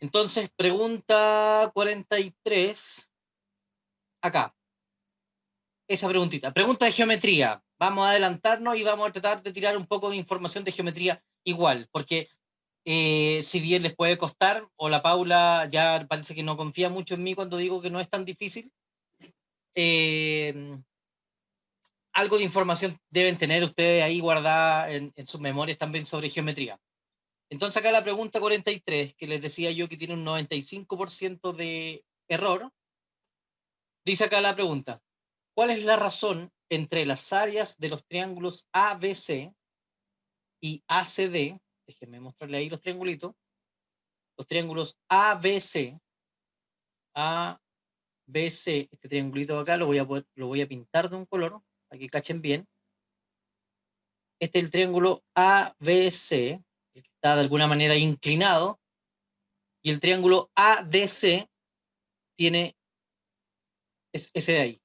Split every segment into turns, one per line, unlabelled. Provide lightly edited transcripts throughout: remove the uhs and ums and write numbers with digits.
Entonces, pregunta 43, acá, esa preguntita. Pregunta de geometría. Vamos a adelantarnos y vamos a tratar de tirar un poco de información de geometría igual, porque si bien les puede costar, o la Paula ya parece que no confía mucho en mí cuando digo que no es tan difícil, eh, algo de información deben tener ustedes ahí guardada en sus memorias también sobre geometría. Entonces acá la pregunta 43, que les decía yo que tiene un 95% de error, dice acá la pregunta: ¿cuál es la razón entre las áreas de los triángulos ABC y ACD? Déjenme mostrarle ahí los triangulitos. Los triángulos ABC, ABC, este triangulito de acá lo voy a pintar de un color para que cachen bien. Este es el triángulo ABC, el que está de alguna manera inclinado, y el triángulo ADC tiene ese de ahí,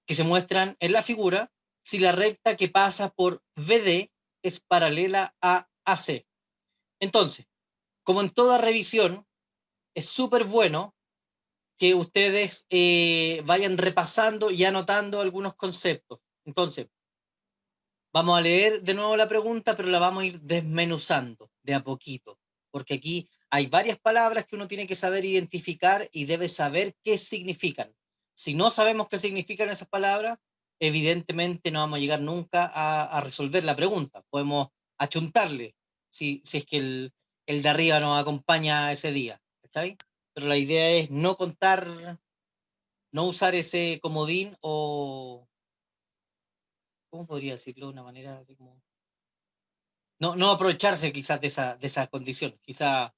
que se muestran en la figura si la recta que pasa por BD es paralela a AC. Entonces, como en toda revisión, es súper bueno que ustedes vayan repasando y anotando algunos conceptos. Entonces, vamos a leer de nuevo la pregunta, pero la vamos a ir desmenuzando de a poquito, porque aquí hay varias palabras que uno tiene que saber identificar y debe saber qué significan. Si no sabemos qué significan esas palabras, evidentemente no vamos a llegar nunca a resolver la pregunta. Podemos achuntarle si es que el de arriba nos acompaña ese día, ¿cachai? Pero la idea es no contar, no usar ese comodín o, ¿cómo podría decirlo de una manera así como no aprovecharse quizás de esa condición? Quizás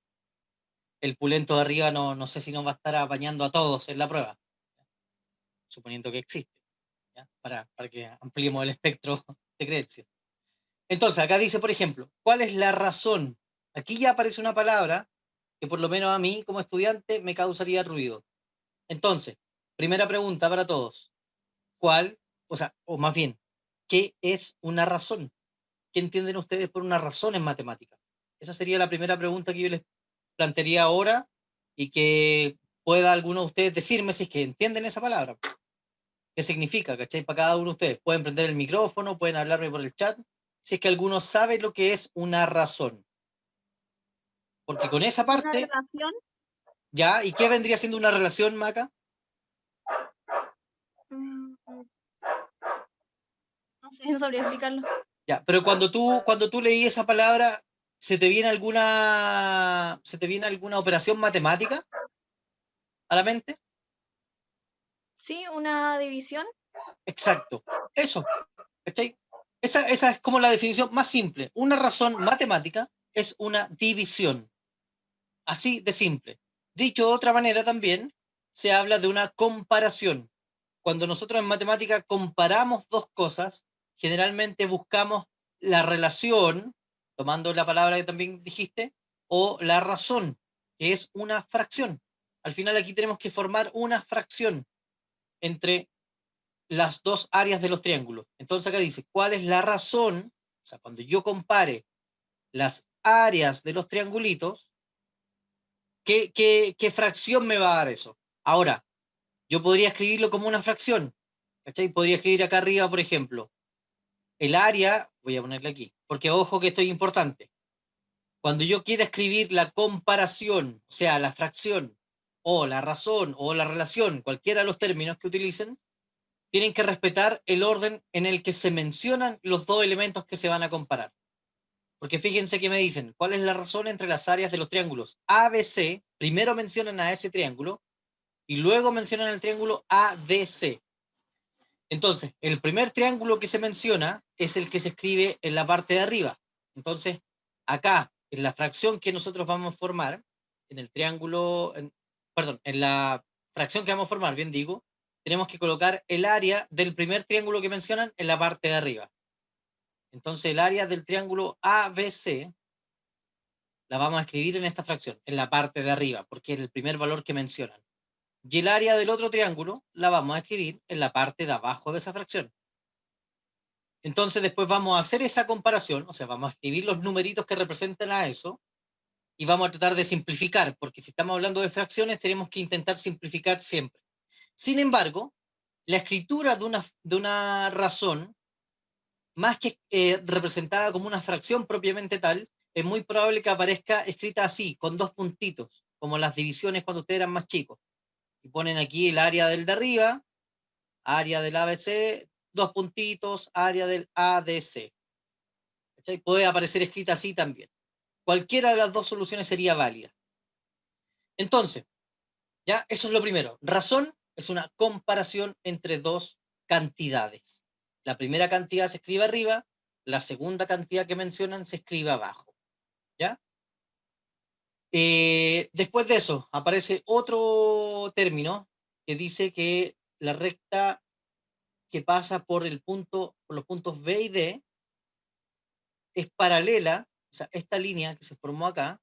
el pulento de arriba no sé si nos va a estar apañando a todos en la prueba, suponiendo que existe, ¿ya? Para que ampliemos el espectro de creencias. Entonces, acá dice, por ejemplo, ¿cuál es la razón? Aquí ya aparece una palabra que por lo menos a mí como estudiante me causaría ruido. Entonces, primera pregunta para todos. ¿Cuál, o sea, o más bien, qué es una razón? ¿Qué entienden ustedes por una razón en matemática? Esa sería la primera pregunta que yo les plantearía ahora y que pueda alguno de ustedes decirme si es que entienden esa palabra. ¿Qué significa? ¿Cachai? Para cada uno de ustedes. Pueden prender el micrófono, pueden hablarme por el chat, si es que alguno sabe lo que es una razón. Porque con esa
Una
parte,
relación,
ya, ¿y qué vendría siendo una relación, Maca?
mm, no sé, no sabría explicarlo.
Ya, pero cuando tú leí esa palabra, ¿se te viene alguna operación matemática a la mente?
Sí, una división.
Exacto, eso, ¿cachai? Esa es como la definición más simple. Una razón matemática es una división, así de simple. Dicho de otra manera también, se habla de una comparación. Cuando nosotros en matemática comparamos dos cosas, generalmente buscamos la relación, tomando la palabra que también dijiste, o la razón, que es una fracción. Al final aquí tenemos que formar una fracción entre las dos áreas de los triángulos. Entonces acá dice, ¿cuál es la razón? O sea, cuando yo compare las áreas de los triangulitos, ¿qué fracción me va a dar eso? Ahora, yo podría escribirlo como una fracción, ¿cachai? Podría escribir acá arriba, por ejemplo, el área, voy a ponerle aquí, porque ojo que esto es importante. Cuando yo quiera escribir la comparación, o sea, la fracción, o la razón, o la relación, cualquiera de los términos que utilicen, tienen que respetar el orden en el que se mencionan los dos elementos que se van a comparar. Porque fíjense que me dicen, ¿cuál es la razón entre las áreas de los triángulos ABC? Primero mencionan a ese triángulo y luego mencionan el triángulo ADC. Entonces, el primer triángulo que se menciona es el que se escribe en la parte de arriba. Entonces, acá, en la fracción que nosotros vamos a formar, en el triángulo, perdón, en la fracción que vamos a formar, bien digo, tenemos que colocar el área del primer triángulo que mencionan en la parte de arriba. Entonces, el área del triángulo ABC la vamos a escribir en esta fracción, en la parte de arriba, porque es el primer valor que mencionan. Y el área del otro triángulo la vamos a escribir en la parte de abajo de esa fracción. Entonces después vamos a hacer esa comparación, o sea, vamos a escribir los numeritos que representan a eso, y vamos a tratar de simplificar, porque si estamos hablando de fracciones tenemos que intentar simplificar siempre. Sin embargo, la escritura de una razón, más que representada como una fracción propiamente tal, es muy probable que aparezca escrita así, con 2 puntitos, como las divisiones cuando ustedes eran más chicos. Y ponen aquí el área del de arriba, área del ABC, 2 puntitos, área del ADC. ¿Cachai? Puede aparecer escrita así también. Cualquiera de las dos soluciones sería válida. Entonces, ya, eso es lo primero. Razón es una comparación entre dos cantidades. La primera cantidad se escribe arriba, la segunda cantidad que mencionan se escribe abajo. ¿Ya? Después de eso, aparece otro término que dice que la recta que pasa por los puntos B y D es paralela, o sea, esta línea que se formó acá,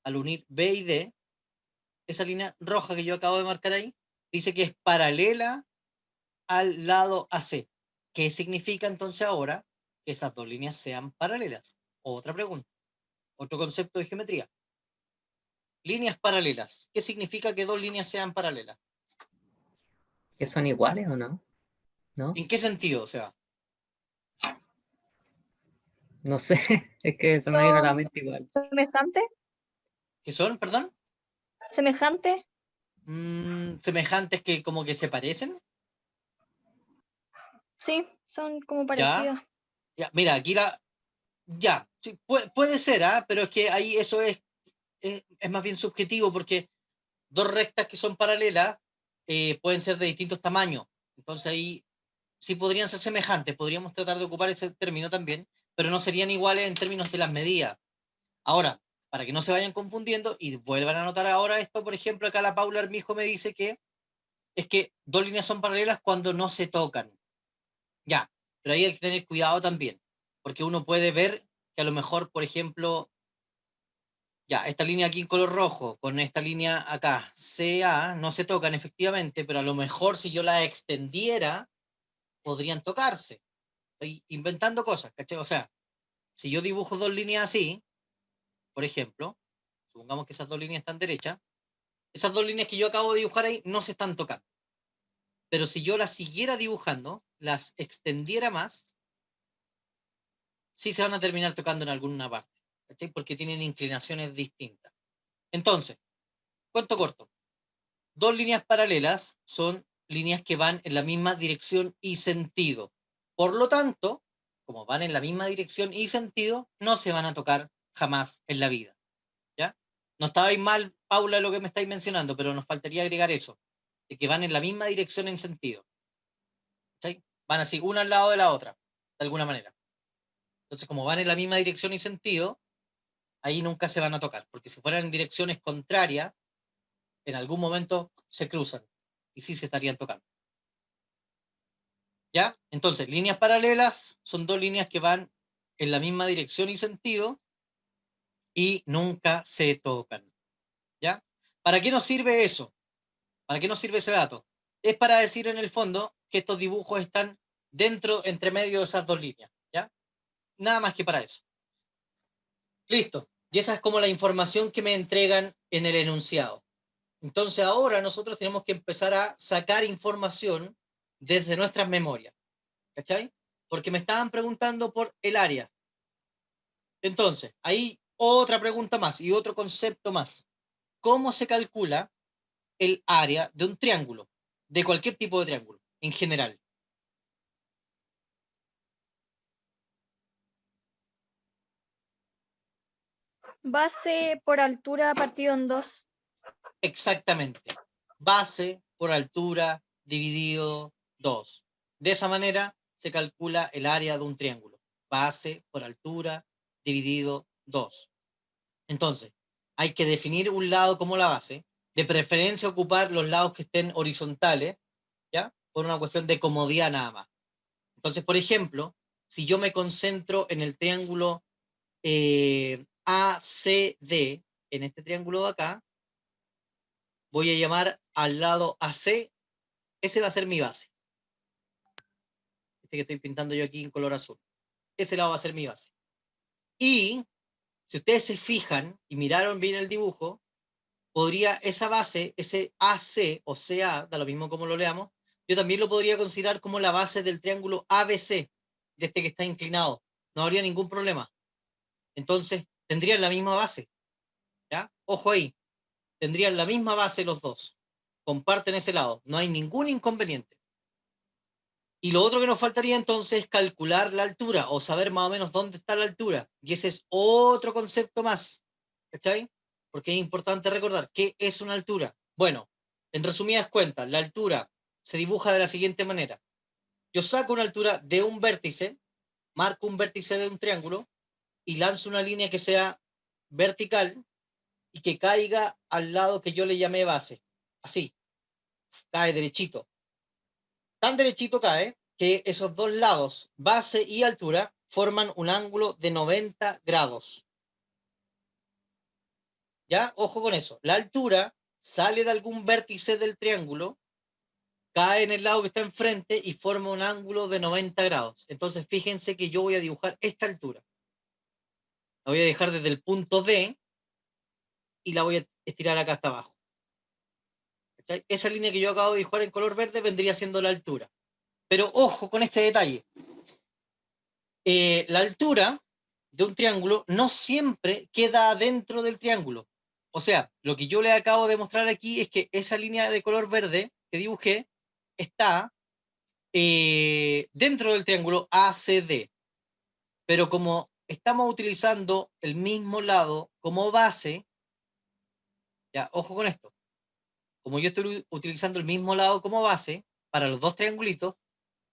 al unir B y D, esa línea roja que yo acabo de marcar ahí, dice que es paralela al lado AC. ¿Qué significa entonces ahora que esas dos líneas sean paralelas? Otra pregunta, otro concepto de geometría. Líneas paralelas. ¿Qué significa que dos líneas sean paralelas?
¿Que son iguales o no? ¿No?
¿En qué sentido? O sea,
No sé, es que se me vino a la
¿Son
mente igual.
semejantes?
¿qué son, perdón?
¿Semejantes?
Semejantes que como que se parecen.
Sí, son como
Ya,
parecidas.
ya. Mira, aquí ya, sí, puede ser, ¿ah? Pero es que ahí eso es más bien subjetivo porque dos rectas que son paralelas pueden ser de distintos tamaños. Entonces ahí sí podrían ser semejantes, podríamos tratar de ocupar ese término también, pero no serían iguales en términos de las medidas. Ahora, para que no se vayan confundiendo y vuelvan a notar ahora esto, por ejemplo, acá la Paula Armijo me dice que es que dos líneas son paralelas cuando no se tocan. Ya, pero ahí hay que tener cuidado también, porque uno puede ver que a lo mejor, por ejemplo, ya, esta línea aquí en color rojo, con esta línea acá, CA, no se tocan efectivamente, pero a lo mejor si yo la extendiera, podrían tocarse. Estoy inventando cosas, ¿cachai? O sea, si yo dibujo dos líneas así, por ejemplo, supongamos que esas dos líneas están derechas, esas dos líneas que yo acabo de dibujar ahí no se están tocando. Pero si yo las siguiera dibujando, las extendiera más, sí se van a terminar tocando en alguna parte, ¿cachai? Porque tienen inclinaciones distintas. Entonces, cuento corto, dos líneas paralelas son líneas que van en la misma dirección y sentido. Por lo tanto, como van en la misma dirección y sentido, no se van a tocar jamás en la vida. ¿Ya? No estabais mal, Paula, lo que me estáis mencionando, pero nos faltaría agregar eso, de que van en la misma dirección en sentido. ¿Sí? Van así, una al lado de la otra, de alguna manera. Entonces, como van en la misma dirección y sentido, ahí nunca se van a tocar, porque si fueran en direcciones contrarias, en algún momento se cruzan y sí se estarían tocando. ¿Ya? Entonces, líneas paralelas son dos líneas que van en la misma dirección y sentido y nunca se tocan. ¿Ya? ¿Para qué nos sirve eso? ¿Para qué nos sirve ese dato? Es para decir en el fondo que estos dibujos están dentro, entre medio de esas dos líneas. ¿Ya? Nada más que para eso. Listo. Y esa es como la información que me entregan en el enunciado. Entonces ahora nosotros tenemos que empezar a sacar información desde nuestras memorias. ¿Cachai? Porque me estaban preguntando por el área. Entonces, ahí otra pregunta más y otro concepto más. ¿Cómo se calcula el área de un triángulo? De cualquier tipo de triángulo, en general.
Base por altura partido en dos.
Exactamente. Base por altura dividido 2. De esa manera se calcula el área de un triángulo. Base por altura dividido 2. Entonces, hay que definir un lado como la base, de preferencia ocupar los lados que estén horizontales, ¿ya? Por una cuestión de comodidad nada más. Entonces, por ejemplo, si yo me concentro en el triángulo ACD, en este triángulo de acá, voy a llamar al lado AC, ese va a ser mi base. Este que estoy pintando yo aquí en color azul. Ese lado va a ser mi base. Y si ustedes se fijan y miraron bien el dibujo, podría esa base, ese AC o CA, da lo mismo como lo leamos, yo también lo podría considerar como la base del triángulo ABC, de este que está inclinado. No habría ningún problema. Entonces, tendrían la misma base. ¿Ya? Ojo ahí, tendrían la misma base los dos. Comparten ese lado. No hay ningún inconveniente. Y lo otro que nos faltaría entonces es calcular la altura o saber más o menos dónde está la altura. Y ese es otro concepto más. ¿Cachai? Porque es importante recordar qué es una altura. Bueno, en resumidas cuentas, la altura se dibuja de la siguiente manera. Yo saco una altura de un vértice, marco un vértice de un triángulo y lanzo una línea que sea vertical y que caiga al lado que yo le llamé base. Así, cae derechito. Tan derechito cae que esos dos lados, base y altura, forman un ángulo de 90 grados. ¿Ya? Ojo con eso. La altura sale de algún vértice del triángulo, cae en el lado que está enfrente y forma un ángulo de 90 grados. Entonces, fíjense que yo voy a dibujar esta altura. La voy a dejar desde el punto D y la voy a estirar acá hasta abajo. ¿Cachai? Esa línea que yo acabo de dibujar en color verde vendría siendo la altura. Pero ojo con este detalle. La altura de un triángulo no siempre queda dentro del triángulo. O sea, lo que yo le acabo de mostrar aquí es que esa línea de color verde que dibujé está dentro del triángulo ACD. Pero como estamos utilizando el mismo lado como base, ya, ojo con esto, como yo estoy utilizando el mismo lado como base para los dos triangulitos,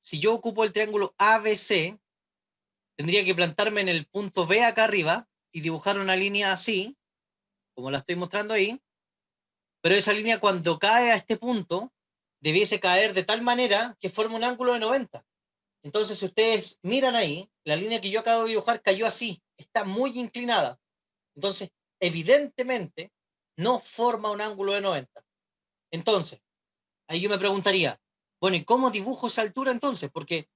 si yo ocupo el triángulo ABC, tendría que plantarme en el punto B acá arriba y dibujar una línea así, como la estoy mostrando ahí, pero esa línea cuando cae a este punto, debiese caer de tal manera que forma un ángulo de 90. Entonces, si ustedes miran ahí, la línea que yo acabo de dibujar cayó así, está muy inclinada. Entonces, evidentemente, no forma un ángulo de 90. Entonces, ahí yo me preguntaría, bueno, ¿y cómo dibujo esa altura entonces? Porque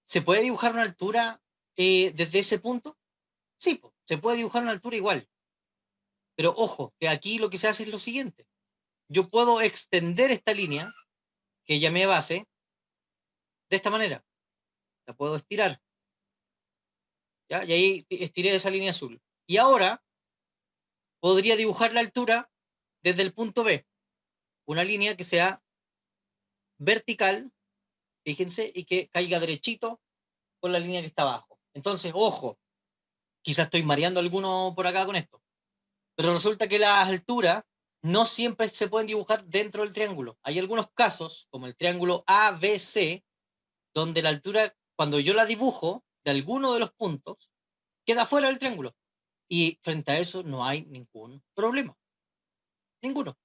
¿se puede dibujar una altura desde ese punto? Sí, pues, se puede dibujar una altura igual. Pero ojo, que aquí lo que se hace es lo siguiente. Yo puedo extender esta línea, que llamé base, de esta manera. La puedo estirar. ¿Ya? Y ahí estiré esa línea azul. Y ahora podría dibujar la altura desde el punto B. Una línea que sea vertical, fíjense, y que caiga derechito con la línea que está abajo. Entonces, ojo, quizás estoy mareando a alguno por acá con esto, pero resulta que las alturas no siempre se pueden dibujar dentro del triángulo. Hay algunos casos, como el triángulo ABC, donde la altura, cuando yo la dibujo de alguno de los puntos, queda fuera del triángulo. Y frente a eso no hay ningún problema. Ninguno.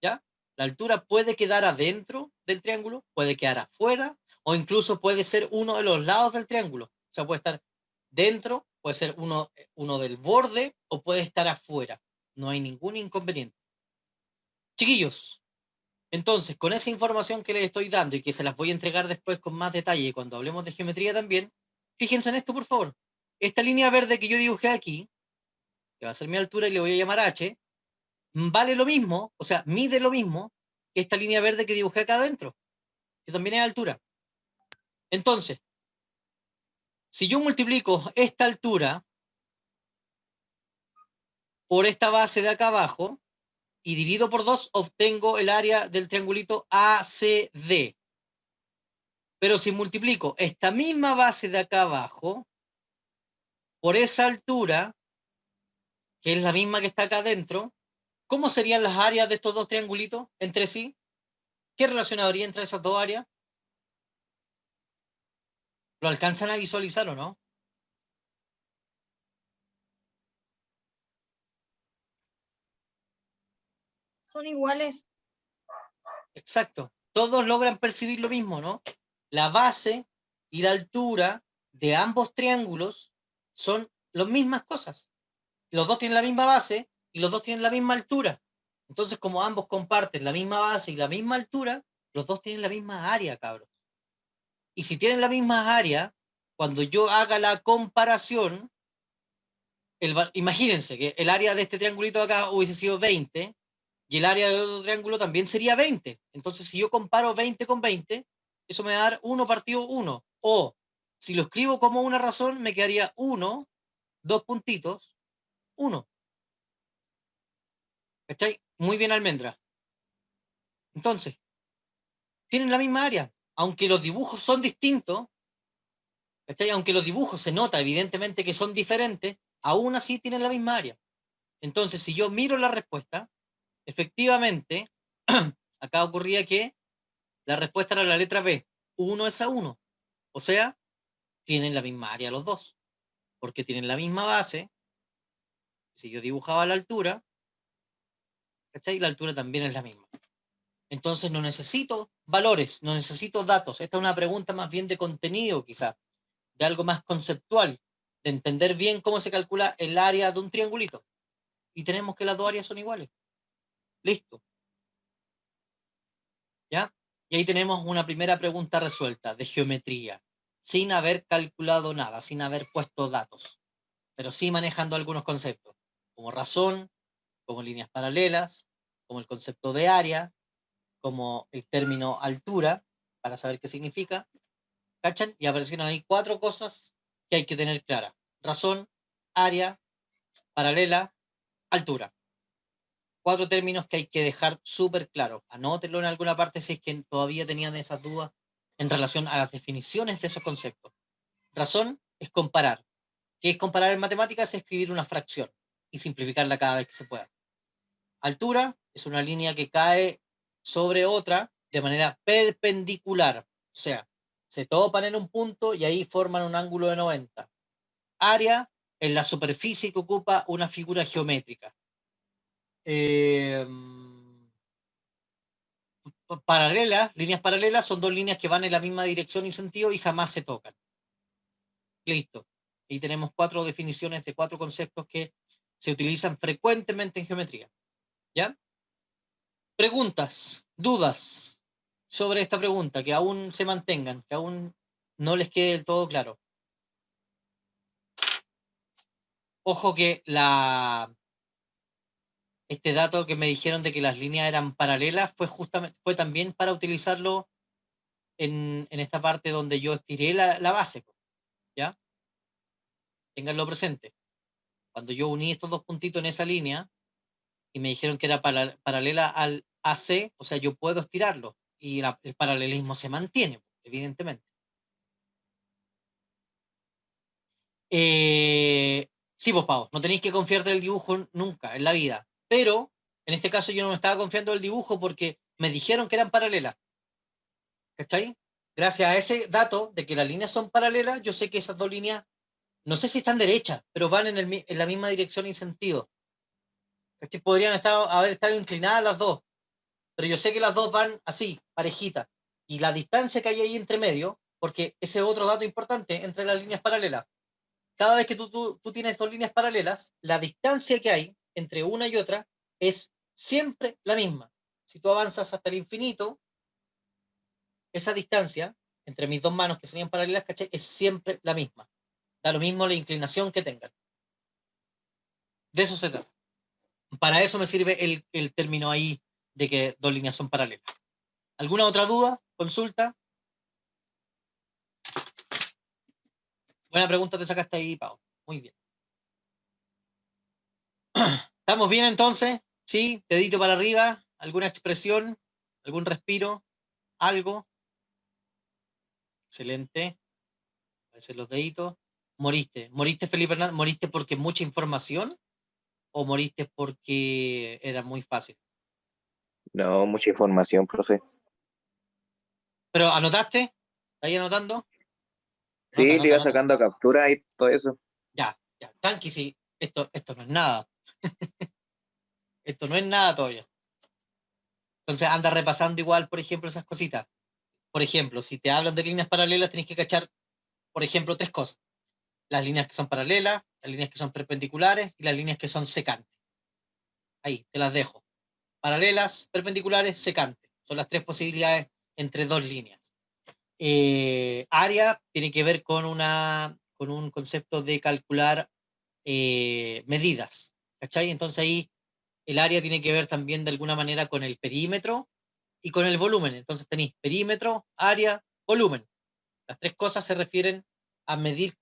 ¿Ya? La altura puede quedar adentro del triángulo, puede quedar afuera, o incluso puede ser uno de los lados del triángulo. O sea, puede estar dentro, puede ser uno del borde, o puede estar afuera. No hay ningún inconveniente. Chiquillos, entonces, con esa información que les estoy dando y que se las voy a entregar después con más detalle cuando hablemos de geometría también, fíjense en esto, por favor. Esta línea verde que yo dibujé aquí, que va a ser mi altura y le voy a llamar H, vale lo mismo, o sea, mide lo mismo que esta línea verde que dibujé acá adentro, que también es altura. Entonces, si yo multiplico esta altura por esta base de acá abajo y divido por 2, obtengo el área del triangulito ACD. Pero si multiplico esta misma base de acá abajo por esa altura, que es la misma que está acá adentro, ¿cómo serían las áreas de estos dos triangulitos entre sí? ¿Qué relación habría entre esas dos áreas? ¿Lo alcanzan a visualizar o no?
Son iguales.
Exacto. Todos logran percibir lo mismo, ¿no? La base y la altura de ambos triángulos son las mismas cosas. Los dos tienen la misma base y los dos tienen la misma altura. Entonces, como ambos comparten la misma base y la misma altura, los dos tienen la misma área, cabros. Y si tienen la misma área, cuando yo haga la comparación, imagínense que el área de este triangulito de acá hubiese sido 20 y el área de otro triángulo también sería 20. Entonces, si yo comparo 20 con 20, eso me va a dar 1 partido 1. O, si lo escribo como una razón, me quedaría 1, 2 puntitos, 1. ¿Cachai? Muy bien, Almendra. Entonces, tienen la misma área. Aunque los dibujos son distintos, ¿cachai? Aunque los dibujos se nota evidentemente que son diferentes, aún así tienen la misma área. Entonces, si yo miro la respuesta, efectivamente, acá ocurría que la respuesta era la letra B. 1 es a 1. O sea, tienen la misma área los dos. Porque tienen la misma base. Si yo dibujaba la altura, ¿cachai? La altura también es la misma. Entonces no necesito valores, no necesito datos. Esta es una pregunta más bien de contenido, quizás, de algo más conceptual, de entender bien cómo se calcula el área de un triangulito. Y tenemos que las dos áreas son iguales. Listo. ¿Ya? Y ahí tenemos una primera pregunta resuelta de geometría, sin haber calculado nada, sin haber puesto datos, pero sí manejando algunos conceptos, como razón, como líneas paralelas, como el concepto de área, como el término altura, para saber qué significa. ¿Cachan? Y aparecieron ahí 4 cosas que hay que tener claras. Razón, área, paralela, altura. 4 términos que hay que dejar súper claros. Anótenlo en alguna parte si es que todavía tenían esas dudas en relación a las definiciones de esos conceptos. Razón es comparar. ¿Qué es comparar en matemáticas? Es escribir una fracción y simplificarla cada vez que se pueda. Altura es una línea que cae sobre otra de manera perpendicular. O sea, se topan en un punto y ahí forman un ángulo de 90. Área es la superficie que ocupa una figura geométrica. Líneas paralelas son 2 líneas que van en la misma dirección y sentido y jamás se tocan. Listo. Y tenemos 4 definiciones de 4 conceptos que se utilizan frecuentemente en geometría. ¿Ya? Preguntas, dudas sobre esta pregunta, que aún se mantengan, que aún no les quede del todo claro. Ojo que este dato que me dijeron de que las líneas eran paralelas fue también para utilizarlo en esta parte donde yo estiré la base, ¿ya? Ténganlo presente. Cuando yo uní estos 2 puntitos en esa línea y me dijeron que era paralela al AC, o sea, yo puedo estirarlo y el paralelismo se mantiene, evidentemente. Sí, pues, Pau, no tenéis que confiar del dibujo nunca en la vida. Pero en este caso yo no me estaba confiando del dibujo porque me dijeron que eran paralelas. ¿Cachai? Gracias a ese dato de que las líneas son paralelas, yo sé que esas 2 líneas, no sé si están derechas, pero van en la misma dirección y sentido. ¿Cachai? Podrían haber estado inclinadas las dos, pero yo sé que las dos van así, parejitas. Y la distancia que hay ahí entre medio, porque ese es otro dato importante entre las líneas paralelas. Cada vez que tú tienes 2 líneas paralelas, la distancia que hay entre una y otra es siempre la misma. Si tú avanzas hasta el infinito, esa distancia entre mis 2 manos que serían paralelas, ¿cachai? Es siempre la misma. Da lo mismo la inclinación que tengan. De eso se trata. Para eso me sirve el término ahí de que 2 líneas son paralelas. ¿Alguna otra duda? ¿Consulta? Buena pregunta te sacaste ahí, Pau. Muy bien. ¿Estamos bien entonces? ¿Sí? ¿Dedito para arriba? ¿Alguna expresión? ¿Algún respiro? ¿Algo? Excelente. Aparecen los deditos. ¿Moriste? ¿Moriste, Felipe Hernández? ¿Moriste porque mucha información? ¿O moriste porque era muy fácil?
No, mucha información, profe.
¿Pero anotaste? ¿Estás ahí anotando? Nota,
Sí, le
nota,
iba
nota.
sacando captura y todo eso.
Ya, ya. Tranqui, sí. Esto no es nada. Esto no es nada todavía. Entonces anda repasando igual, por ejemplo, esas cositas. Por ejemplo, si te hablan de líneas paralelas, tenés que cachar, por ejemplo, 3 cosas. Las líneas que son paralelas, las líneas que son perpendiculares y las líneas que son secantes. Ahí, te las dejo. Paralelas, perpendiculares, secantes. Son las 3 posibilidades entre 2 líneas. Área tiene que ver con un concepto de calcular medidas, ¿cachai? Entonces ahí el área tiene que ver también de alguna manera con el perímetro y con el volumen. Entonces tenéis perímetro, área, volumen. Las tres cosas se refieren a medir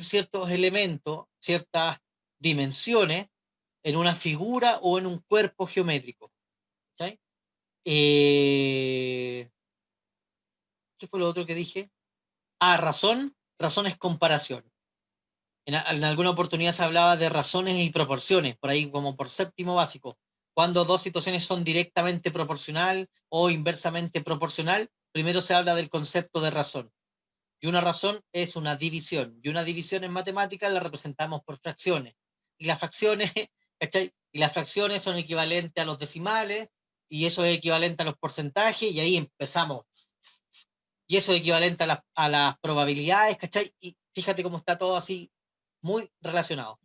ciertos elementos, ciertas dimensiones en una figura o en un cuerpo geométrico. ¿Cachai? ¿Qué fue lo otro que dije? Razón es comparación. En alguna oportunidad se hablaba de razones y proporciones, por ahí como por séptimo básico. Cuando dos situaciones son directamente proporcional o inversamente proporcional, primero se habla del concepto de razón. Y una razón es una división. Y una división en matemáticas la representamos por fracciones. Y las fracciones, ¿cachai? Y las fracciones son equivalentes a los decimales, y eso es equivalente a los porcentajes, y ahí empezamos. Y eso es equivalente a las probabilidades, ¿cachai? Y fíjate cómo está todo así, muy relacionado.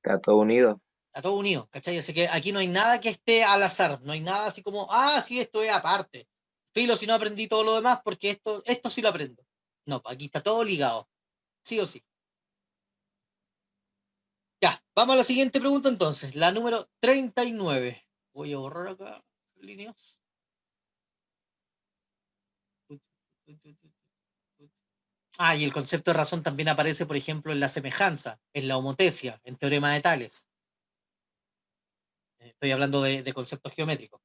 Está todo unido.
Está todo unido, ¿cachai? Así que aquí no hay nada que esté al azar, no hay nada así como, sí, esto es aparte. Filo, si no aprendí todo lo demás, porque esto sí lo aprendo. No, aquí está todo ligado, sí o sí. Ya, vamos a la siguiente pregunta entonces, la número 39. Voy a borrar acá líneas. Y el concepto de razón también aparece, por ejemplo, en la semejanza, en la homotesia, en teorema de Tales. Estoy hablando de conceptos geométricos.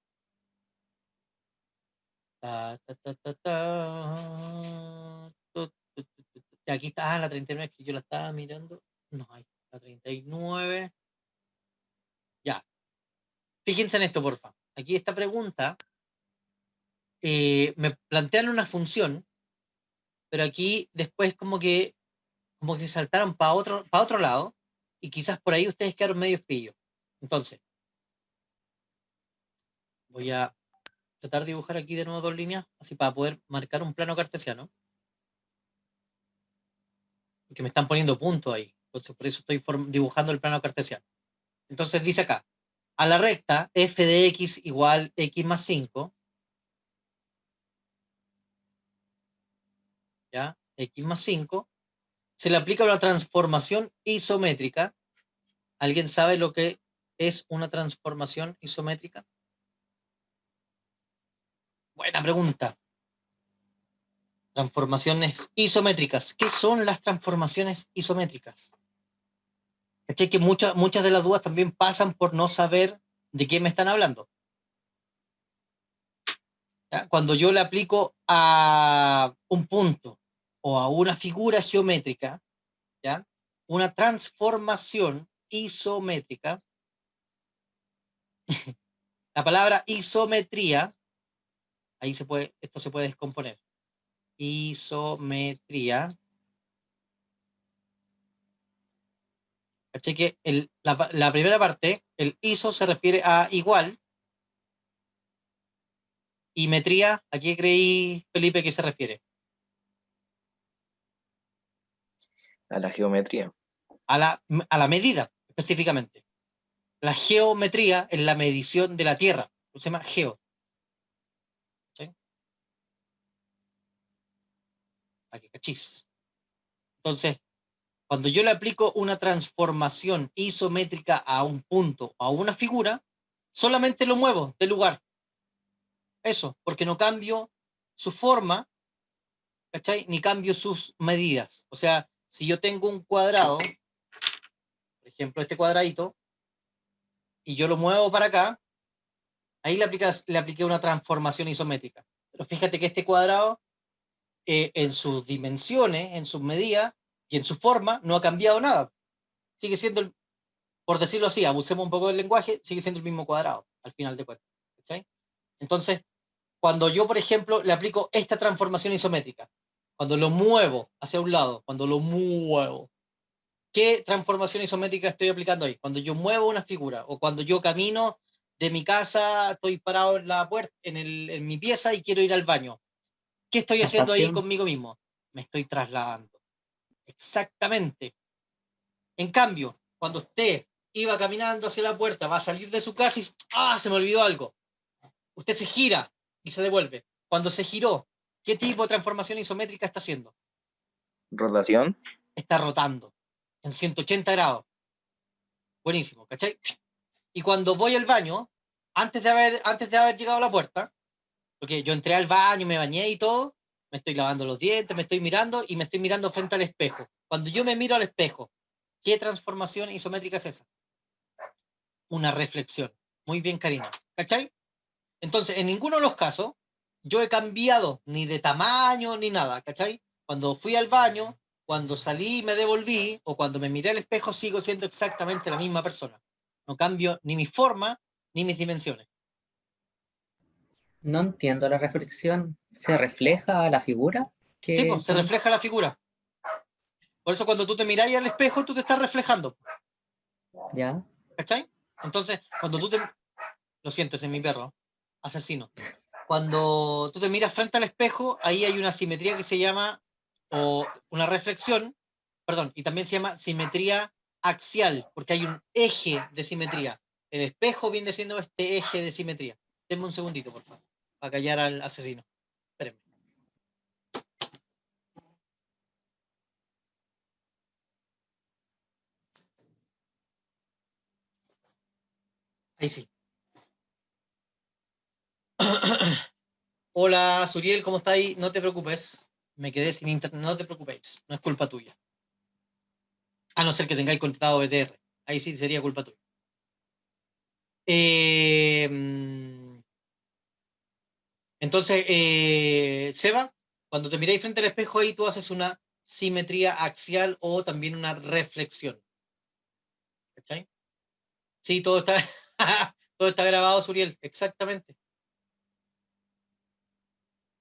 Aquí está, la 39 que yo la estaba mirando. No, ahí está, la 39. Ya. Fíjense en esto, porfa. Aquí esta pregunta me plantean una función, pero aquí después como que se saltaron para otro lado, y quizás por ahí ustedes quedaron medio pillos. Entonces, voy a tratar de dibujar aquí de nuevo dos líneas, así para poder marcar un plano cartesiano. Que me están poniendo puntos ahí. Entonces, por eso estoy dibujando el plano cartesiano. Entonces dice acá, a la recta f de x igual x más 5, ¿ya? X más 5, se le aplica una transformación isométrica. ¿Alguien sabe lo que es una transformación isométrica? Buena pregunta. Transformaciones isométricas. ¿Qué son las transformaciones isométricas? ¿Cachai? Que muchas de las dudas también pasan por no saber de qué me están hablando. ¿Ya? Cuando yo le aplico a un punto o a una figura geométrica, ¿ya? Una transformación isométrica, la palabra isometría, ahí esto se puede descomponer. Isometría. ¿Cachai? Que la primera parte, el iso se refiere a igual, y metría, ¿a qué creí, Felipe, que se refiere?
A la geometría.
A la medida, específicamente. La geometría es la medición de la Tierra, se llama geo. ¿Sí? Para que cachis. Entonces, cuando yo le aplico una transformación isométrica a un punto o a una figura, solamente lo muevo de lugar. Eso, porque no cambio su forma, ¿cachai? Ni cambio sus medidas. O sea, si yo tengo un cuadrado, por ejemplo, este cuadradito, y yo lo muevo para acá, ahí le apliqué una transformación isométrica. Pero fíjate que este cuadrado, en sus dimensiones, en sus medidas y en su forma, no ha cambiado nada. Sigue siendo, por decirlo así, abusemos un poco del lenguaje, sigue siendo el mismo cuadrado, al final de cuentas. ¿Cachai? Entonces, cuando yo, por ejemplo, le aplico esta transformación isométrica, cuando lo muevo hacia un lado, cuando lo muevo, ¿qué transformación isométrica estoy aplicando ahí? Cuando yo muevo una figura, o cuando yo camino de mi casa, estoy parado en la puerta, en mi pieza, y quiero ir al baño. ¿Qué estoy haciendo ahí conmigo mismo? Me estoy trasladando. Exactamente. En cambio, cuando usted iba caminando hacia la puerta, va a salir de su casa y se me olvidó algo. Usted se gira y se devuelve. Cuando se giró, ¿qué tipo de transformación isométrica está haciendo?
Rotación.
Está rotando en 180 grados. Buenísimo, ¿cachai? Y cuando voy al baño, antes de haber llegado a la puerta, porque yo entré al baño, me bañé y todo, me estoy lavando los dientes, me estoy mirando y me estoy mirando frente al espejo. Cuando yo me miro al espejo, ¿qué transformación isométrica es esa? Una reflexión. Muy bien, Karina. ¿Cachai? Entonces, en ninguno de los casos, yo he cambiado ni de tamaño ni nada, ¿cachai? Cuando fui al baño, cuando salí y me devolví, o cuando me miré al espejo, sigo siendo exactamente la misma persona. No cambio ni mi forma ni mis dimensiones.
No entiendo la reflexión. ¿Se refleja la figura?
Sí,
¿Qué,
pues se
qué onda?
refleja la figura. Por eso cuando tú te miráis al espejo, tú te estás reflejando,
¿Ya?
¿cachai? Entonces, cuando tú te... Lo siento, ese es mi perro, asesino. Cuando tú te miras frente al espejo, ahí hay una simetría que se llama, o una reflexión, perdón, y también se llama simetría axial, porque hay un eje de simetría. El espejo viene siendo este eje de simetría. Denme un segundito, por favor, para callar al asesino. Espérenme. Ahí sí. Hola, Suriel, ¿cómo estáis? No te preocupes. Me quedé sin internet, no te preocupéis. No es culpa tuya. A no ser que tengáis contratado BTR. Ahí sí sería culpa tuya. Entonces, Seba, cuando te miráis frente al espejo ahí, tú haces una simetría axial o también una reflexión. ¿Cachai? Sí, todo está, todo está grabado, Suriel, exactamente.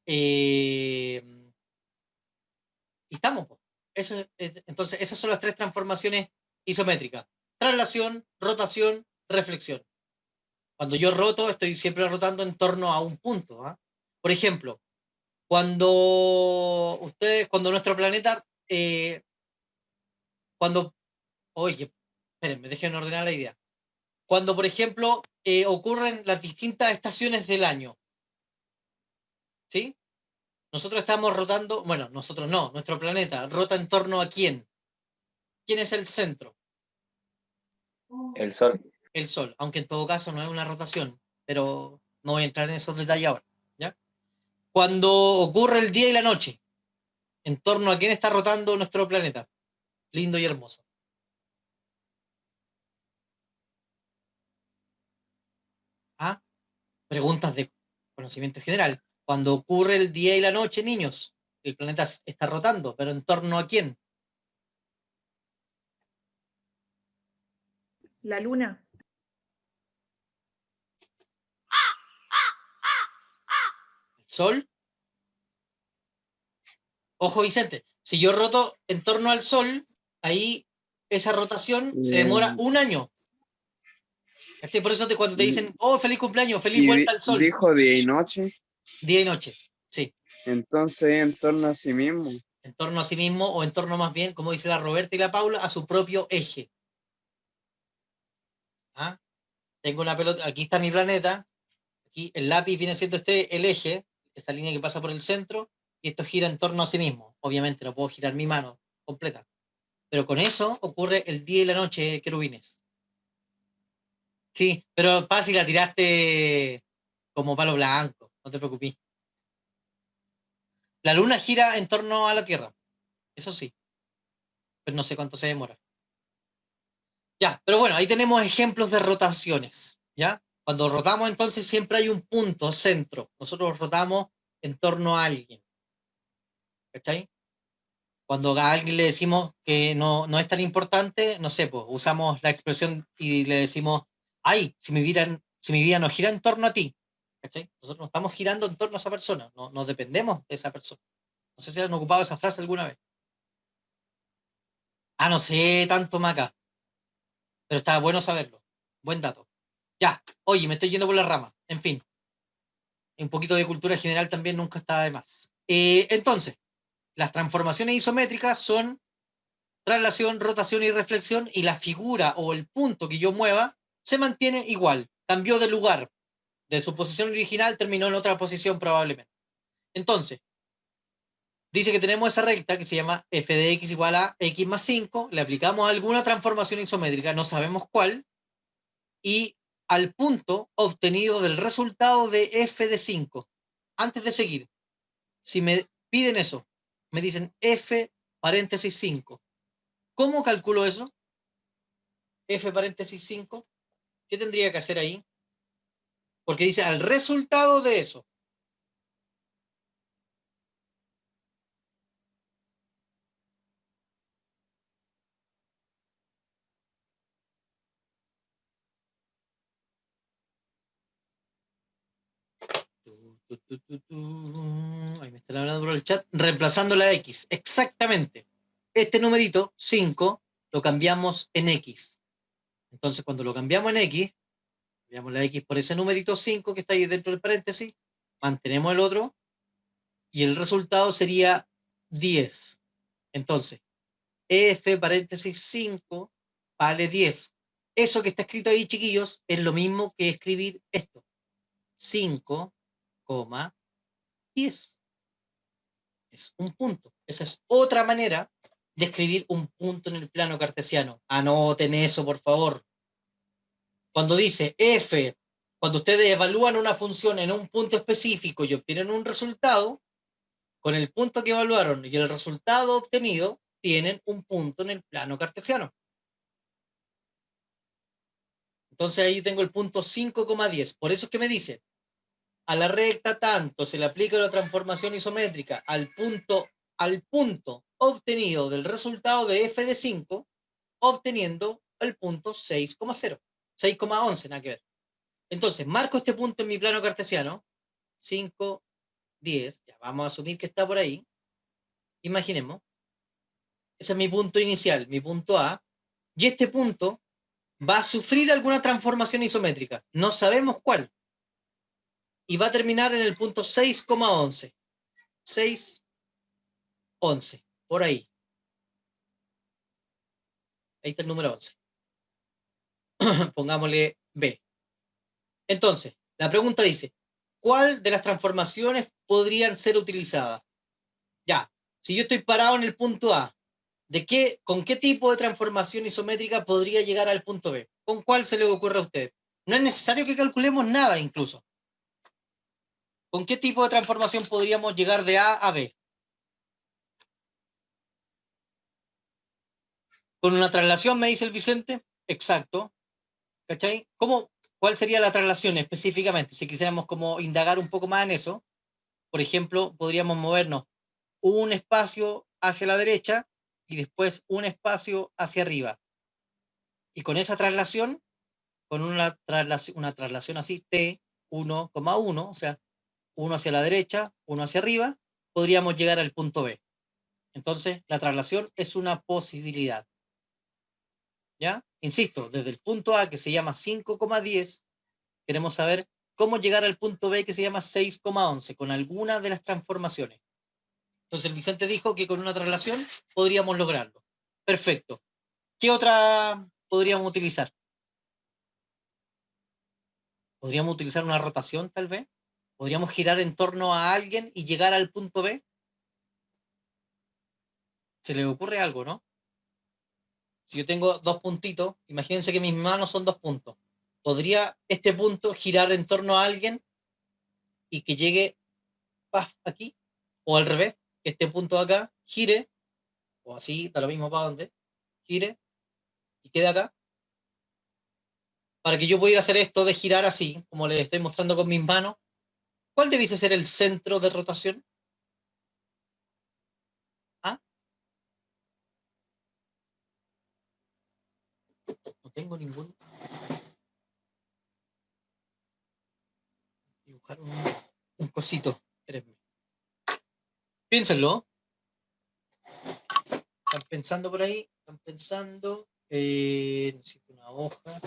Y estamos, po. Entonces, esas son las tres transformaciones isométricas. Traslación, rotación, reflexión. Cuando yo roto, estoy siempre rotando en torno a un punto. ¿Ah? Por ejemplo, cuando nuestro planeta, cuando, oye, espérenme, déjenme ordenar la idea. Cuando, por ejemplo, ocurren las distintas estaciones del año, ¿sí? Nosotros estamos rotando, bueno, nosotros no, nuestro planeta rota en torno a quién. ¿Quién es el centro?
El Sol.
El Sol, aunque en todo caso no es una rotación, pero no voy a entrar en esos detalles ahora, ¿ya? Cuando ocurre el día y la noche, ¿en torno a quién está rotando nuestro planeta? Lindo y hermoso. ¿Ah? Preguntas de conocimiento general. Cuando ocurre el día y la noche, niños, el planeta está rotando, pero ¿en torno a quién?
La luna.
¿El Sol? Ojo, Vicente, si yo roto en torno al Sol, ahí esa rotación se demora un año. Por eso cuando te dicen, oh, feliz cumpleaños, feliz vuelta al Sol,
Dijo día y noche,
día y noche, sí,
entonces en torno a sí mismo.
en torno a sí mismo o en torno más bien, como dice la Roberta y la Paula, a su propio eje. ¿Ah? Tengo una pelota, aquí está mi planeta, aquí el lápiz viene siendo el eje, esta línea que pasa por el centro, y esto gira en torno a sí mismo. Obviamente no puedo girar mi mano completa, pero con eso ocurre el día y la noche, querubines. Sí, pero fácil, la tiraste como palo blanco, no te preocupes. La luna gira en torno a la Tierra, eso sí, pero no sé cuánto se demora. Ya, pero bueno, ahí tenemos ejemplos de rotaciones, ¿ya? Cuando rotamos entonces siempre hay un punto centro. Nosotros rotamos en torno a alguien, ¿cachai? Cuando a alguien le decimos que no es tan importante, no sé, pues usamos la expresión y le decimos, ay, si mi vida no gira en torno a ti, ¿cachai? Nosotros no estamos girando en torno a esa persona, no dependemos de esa persona. No sé si han ocupado esa frase alguna vez. Ah, no sé tanto, Maca, pero está bueno saberlo. Buen dato. Ya, oye, me estoy yendo por la rama. En fin, un poquito de cultura general también nunca está de más. Entonces, las transformaciones isométricas son traslación, rotación y reflexión, y la figura o el punto que yo mueva se mantiene igual. Cambió de lugar. De su posición original terminó en otra posición probablemente. Entonces, dice que tenemos esa recta que se llama f de x igual a x más 5, le aplicamos alguna transformación isométrica, no sabemos cuál, y al punto obtenido del resultado de f de 5. Antes de seguir, si me piden eso, me dicen f paréntesis 5, ¿cómo calculo eso? F paréntesis 5, ¿qué tendría que hacer ahí? Porque dice al resultado de eso. Ahí me están hablando por el chat. Reemplazando la X. Exactamente. Este numerito, 5, lo cambiamos en X. Entonces, cuando lo cambiamos en X, cambiamos la X por ese numerito 5 que está ahí dentro del paréntesis, mantenemos el otro, y el resultado sería 10. Entonces, F paréntesis 5 vale 10. Eso que está escrito ahí, chiquillos, es lo mismo que escribir esto. 5, 10. Es un punto. Esa es otra manera de escribir un punto en el plano cartesiano. Anoten eso, por favor. Cuando dice f, cuando ustedes evalúan una función en un punto específico y obtienen un resultado, con el punto que evaluaron y el resultado obtenido, tienen un punto en el plano cartesiano. Entonces ahí tengo el punto 5,10. Por eso es que me dice, a la recta tanto se le aplica la transformación isométrica al punto obtenido del resultado de f de 5, obteniendo el punto 6,0, 6,11, nada que ver. Entonces, marco este punto en mi plano cartesiano, 5, 10, ya vamos a asumir que está por ahí. Imaginemos, ese es mi punto inicial, mi punto A, y este punto va a sufrir alguna transformación isométrica, no sabemos cuál, y va a terminar en el punto 6,11. 6,11, por ahí. Ahí está el número 11. Pongámosle B. Entonces, la pregunta dice, ¿cuál de las transformaciones podrían ser utilizadas? Ya, si yo estoy parado en el punto A, ¿con qué tipo de transformación isométrica podría llegar al punto B? ¿Con cuál se le ocurre a usted? No es necesario que calculemos nada incluso. ¿Con qué tipo de transformación podríamos llegar de A a B? ¿Con una traslación, me dice el Vicente? Exacto. ¿Cachai? ¿Cuál sería la traslación específicamente? Si quisiéramos como indagar un poco más en eso, por ejemplo, podríamos movernos un espacio hacia la derecha y después un espacio hacia arriba. Y con esa traslación, con una traslación así, T 1,1, o sea, uno hacia la derecha, uno hacia arriba, podríamos llegar al punto B. Entonces, la traslación es una posibilidad. ¿Ya? Insisto, desde el punto A, que se llama 5,10, queremos saber cómo llegar al punto B, que se llama 6,11, con alguna de las transformaciones. Entonces, el Vicente dijo que con una traslación podríamos lograrlo. Perfecto. ¿Qué otra podríamos utilizar? ¿Podríamos utilizar una rotación, tal vez? ¿Podríamos girar en torno a alguien y llegar al punto B? ¿Se le ocurre algo, no? Si yo tengo dos puntitos, imagínense que mis manos son dos puntos. ¿Podría este punto girar en torno a alguien y que llegue aquí? ¿O al revés? Que este punto de acá gire, o así, da lo mismo para donde, gire y quede acá. Para que yo pudiera hacer esto de girar así, como les estoy mostrando con mis manos, ¿cuál debiese ser el centro de rotación? ¿Ah? No tengo ningún. Dibujar un cosito. Espérenme. Piénsenlo. Están pensando por ahí. Están pensando. Necesito una hoja.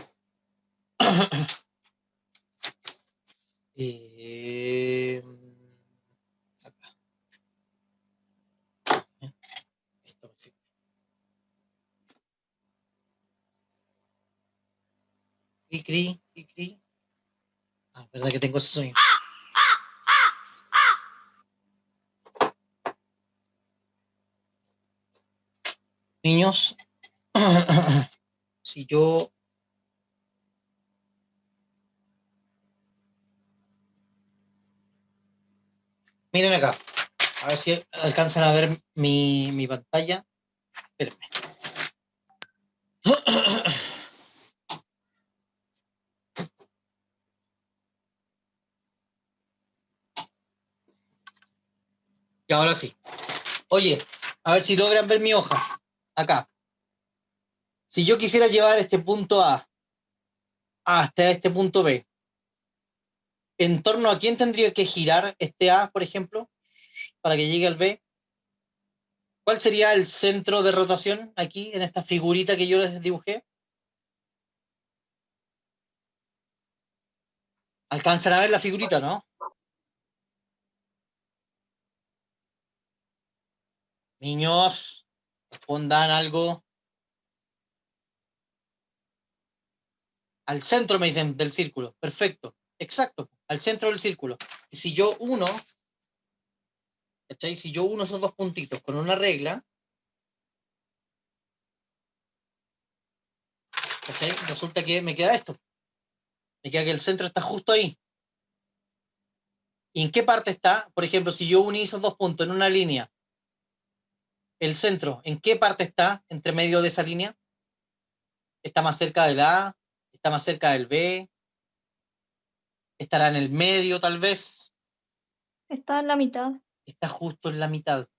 Acá. Esto me sirve. Cri, cri, cri. Ah, verdad que tengo ese sonido. Niños, si yo... Miren acá, a ver si alcanzan a ver mi pantalla. Espérenme. Y ahora sí. Oye, a ver si logran ver mi hoja. Acá. Si yo quisiera llevar este punto A hasta este punto B, ¿en torno a quién tendría que girar este A, por ejemplo, para que llegue al B? ¿Cuál sería el centro de rotación aquí, en esta figurita que yo les dibujé? ¿Alcanzan a ver la figurita, no? Niños, respondan algo. Al centro, me dicen, del círculo. Perfecto. Exacto, al centro del círculo. Y si yo uno, ¿cachai? Si yo uno esos dos puntitos con una regla, ¿cachai? Resulta que me queda esto. Me queda que el centro está justo ahí. ¿Y en qué parte está? Por ejemplo, si yo uní esos dos puntos en una línea, el centro, ¿en qué parte está entre medio de esa línea? ¿Está más cerca del A? ¿Está más cerca del B? ¿Estará en el medio, tal vez?
Está en la mitad.
Está justo en la mitad.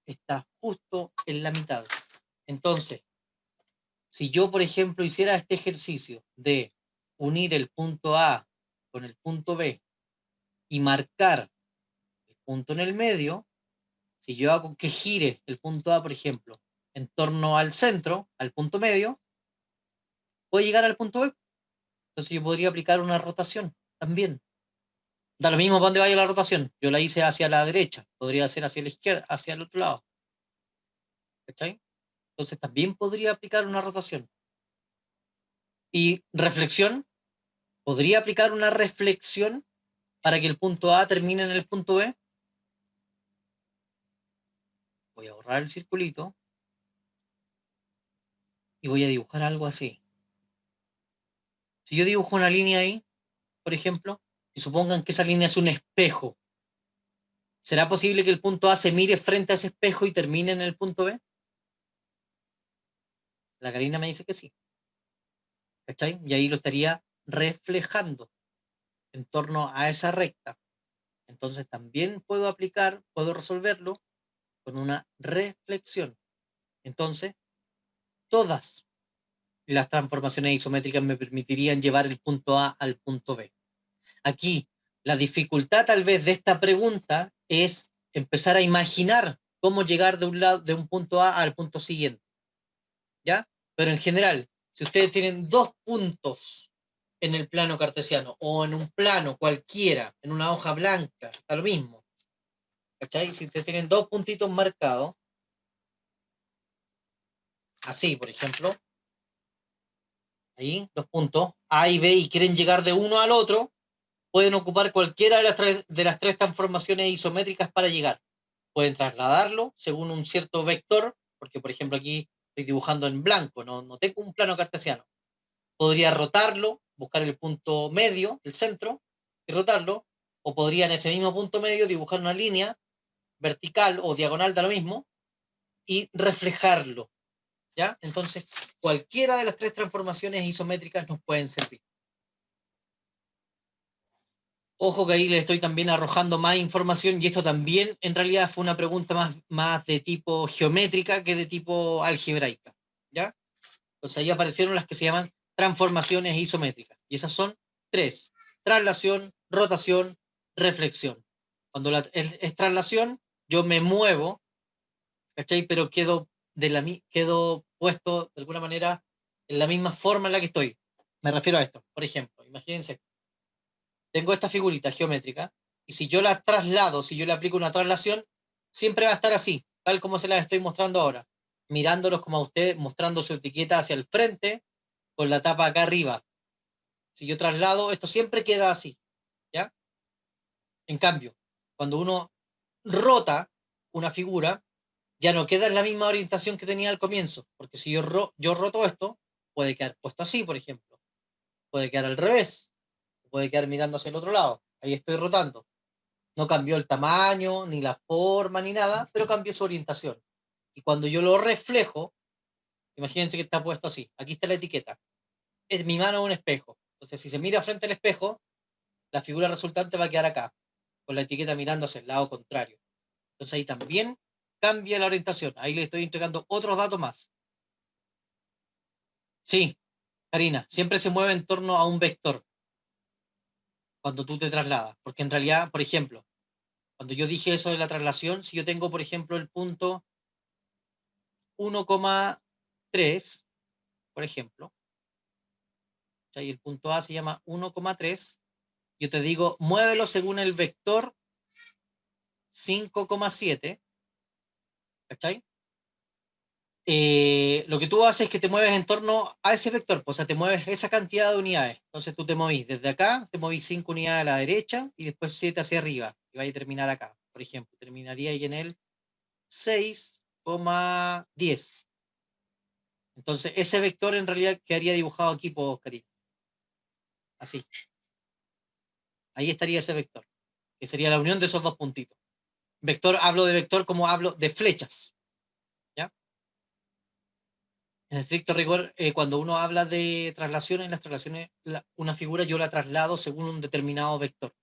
Está justo en la mitad. Entonces, si yo, por ejemplo, hiciera este ejercicio de unir el punto A con el punto B y marcar el punto en el medio, si yo hago que gire el punto A, por ejemplo, en torno al centro, al punto medio, puedo llegar al punto B. Entonces yo podría aplicar una rotación también. Da lo mismo para dónde vaya la rotación. Yo la hice hacia la derecha, podría ser hacia la izquierda, hacia el otro lado. ¿Cachai? Entonces también podría aplicar una rotación. Y reflexión, podría aplicar una reflexión para que el punto A termine en el punto B. Voy a borrar el circulito y voy a dibujar algo así. Si yo dibujo una línea ahí, por ejemplo, y supongan que esa línea es un espejo, ¿será posible que el punto A se mire frente a ese espejo y termine en el punto B? La Karina me dice que sí. ¿Cachai? Y ahí lo estaría reflejando en torno a esa recta. Entonces también puedo aplicar, puedo resolverlo con una reflexión. Entonces, todas las transformaciones isométricas me permitirían llevar el punto A al punto B. Aquí, la dificultad tal vez de esta pregunta es empezar a imaginar cómo llegar de un lado, de un punto A al punto siguiente. ¿Ya? Pero en general, si ustedes tienen dos puntos en el plano cartesiano o en un plano cualquiera, en una hoja blanca, está lo mismo. ¿Cachai? Si ustedes tienen dos puntitos marcados, así, por ejemplo, ahí, dos puntos, A y B, y quieren llegar de uno al otro, pueden ocupar cualquiera de las tres transformaciones isométricas para llegar. Pueden trasladarlo según un cierto vector, porque por ejemplo aquí estoy dibujando en blanco, no tengo un plano cartesiano. Podría rotarlo, buscar el punto medio, el centro, y rotarlo, o podría en ese mismo punto medio dibujar una línea vertical o diagonal, da lo mismo, y reflejarlo, ¿ya? Entonces, cualquiera de las tres transformaciones isométricas nos pueden servir. Ojo que ahí le estoy también arrojando más información, y esto también en realidad fue una pregunta más de tipo geométrica que de tipo algebraica, ¿ya? Entonces ahí aparecieron las que se llaman transformaciones isométricas, y esas son tres: traslación, rotación, reflexión. Cuando es traslación, yo me muevo, ¿cachai? Pero quedo puesto de alguna manera en la misma forma en la que estoy. Me refiero a esto, por ejemplo, imagínense, tengo esta figurita geométrica, y si yo la traslado, si yo le aplico una traslación, siempre va a estar así, tal como se las estoy mostrando ahora, mirándolos como a usted, mostrando su etiqueta hacia el frente, con la tapa acá arriba. Si yo traslado, esto siempre queda así, ¿ya? En cambio, cuando uno rota una figura, ya no queda en la misma orientación que tenía al comienzo, porque si yo roto esto, puede quedar puesto así, por ejemplo, puede quedar al revés, puede quedar mirando hacia el otro lado, ahí estoy rotando. No cambió el tamaño, ni la forma, ni nada, pero cambió su orientación. Y cuando yo lo reflejo, imagínense que está puesto así, aquí está la etiqueta, es mi mano un espejo. Entonces, si se mira frente al espejo, la figura resultante va a quedar acá, con la etiqueta mirando hacia el lado contrario. Entonces ahí también cambia la orientación. Ahí le estoy entregando otros datos más. Sí, Karina, siempre se mueve en torno a un vector cuando tú te trasladas. Porque en realidad, por ejemplo, cuando yo dije eso de la traslación, si yo tengo, por ejemplo, el punto 1,3, por ejemplo, y el punto A se llama 1,3, yo te digo, muévelo según el vector 5,7, ¿cachai? Lo que tú haces es que te mueves en torno a ese vector, pues, o sea, te mueves esa cantidad de unidades. Entonces tú te movís desde acá, te movís 5 unidades a la derecha y después 7 hacia arriba, y vais a terminar acá. Por ejemplo, terminaría ahí en el 6,10. Entonces ese vector en realidad quedaría dibujado aquí por Karina. Así. Ahí estaría ese vector, que sería la unión de esos dos puntitos. Vector, hablo de vector como hablo de flechas. ¿Ya? En estricto rigor, cuando uno habla de traslaciones, las traslaciones, una figura yo la traslado según un determinado vector.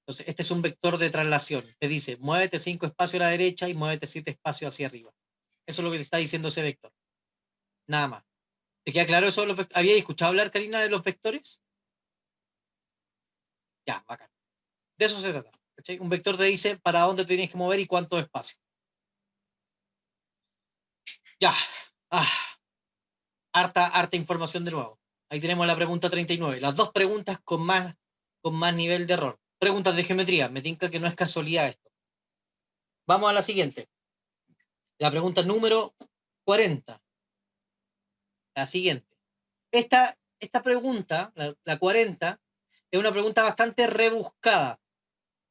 Entonces, este es un vector de traslación. Te dice, muévete 5 espacios a la derecha y muévete 7 espacios hacia arriba. Eso es lo que te está diciendo ese vector. Nada más. ¿Te queda claro eso de los vectores? ¿Habías escuchado hablar, Karina, de los vectores? Ya, bacán. De eso se trata. ¿Cachai? Un vector te dice para dónde te tienes que mover y cuánto espacio. Ya. Harta información de nuevo. Ahí tenemos la pregunta 39. Las dos preguntas con más nivel de error. Preguntas de geometría. Me tinca que no es casualidad esto. Vamos a la siguiente. La pregunta número 40. La siguiente. Esta pregunta, la 40, es una pregunta bastante rebuscada,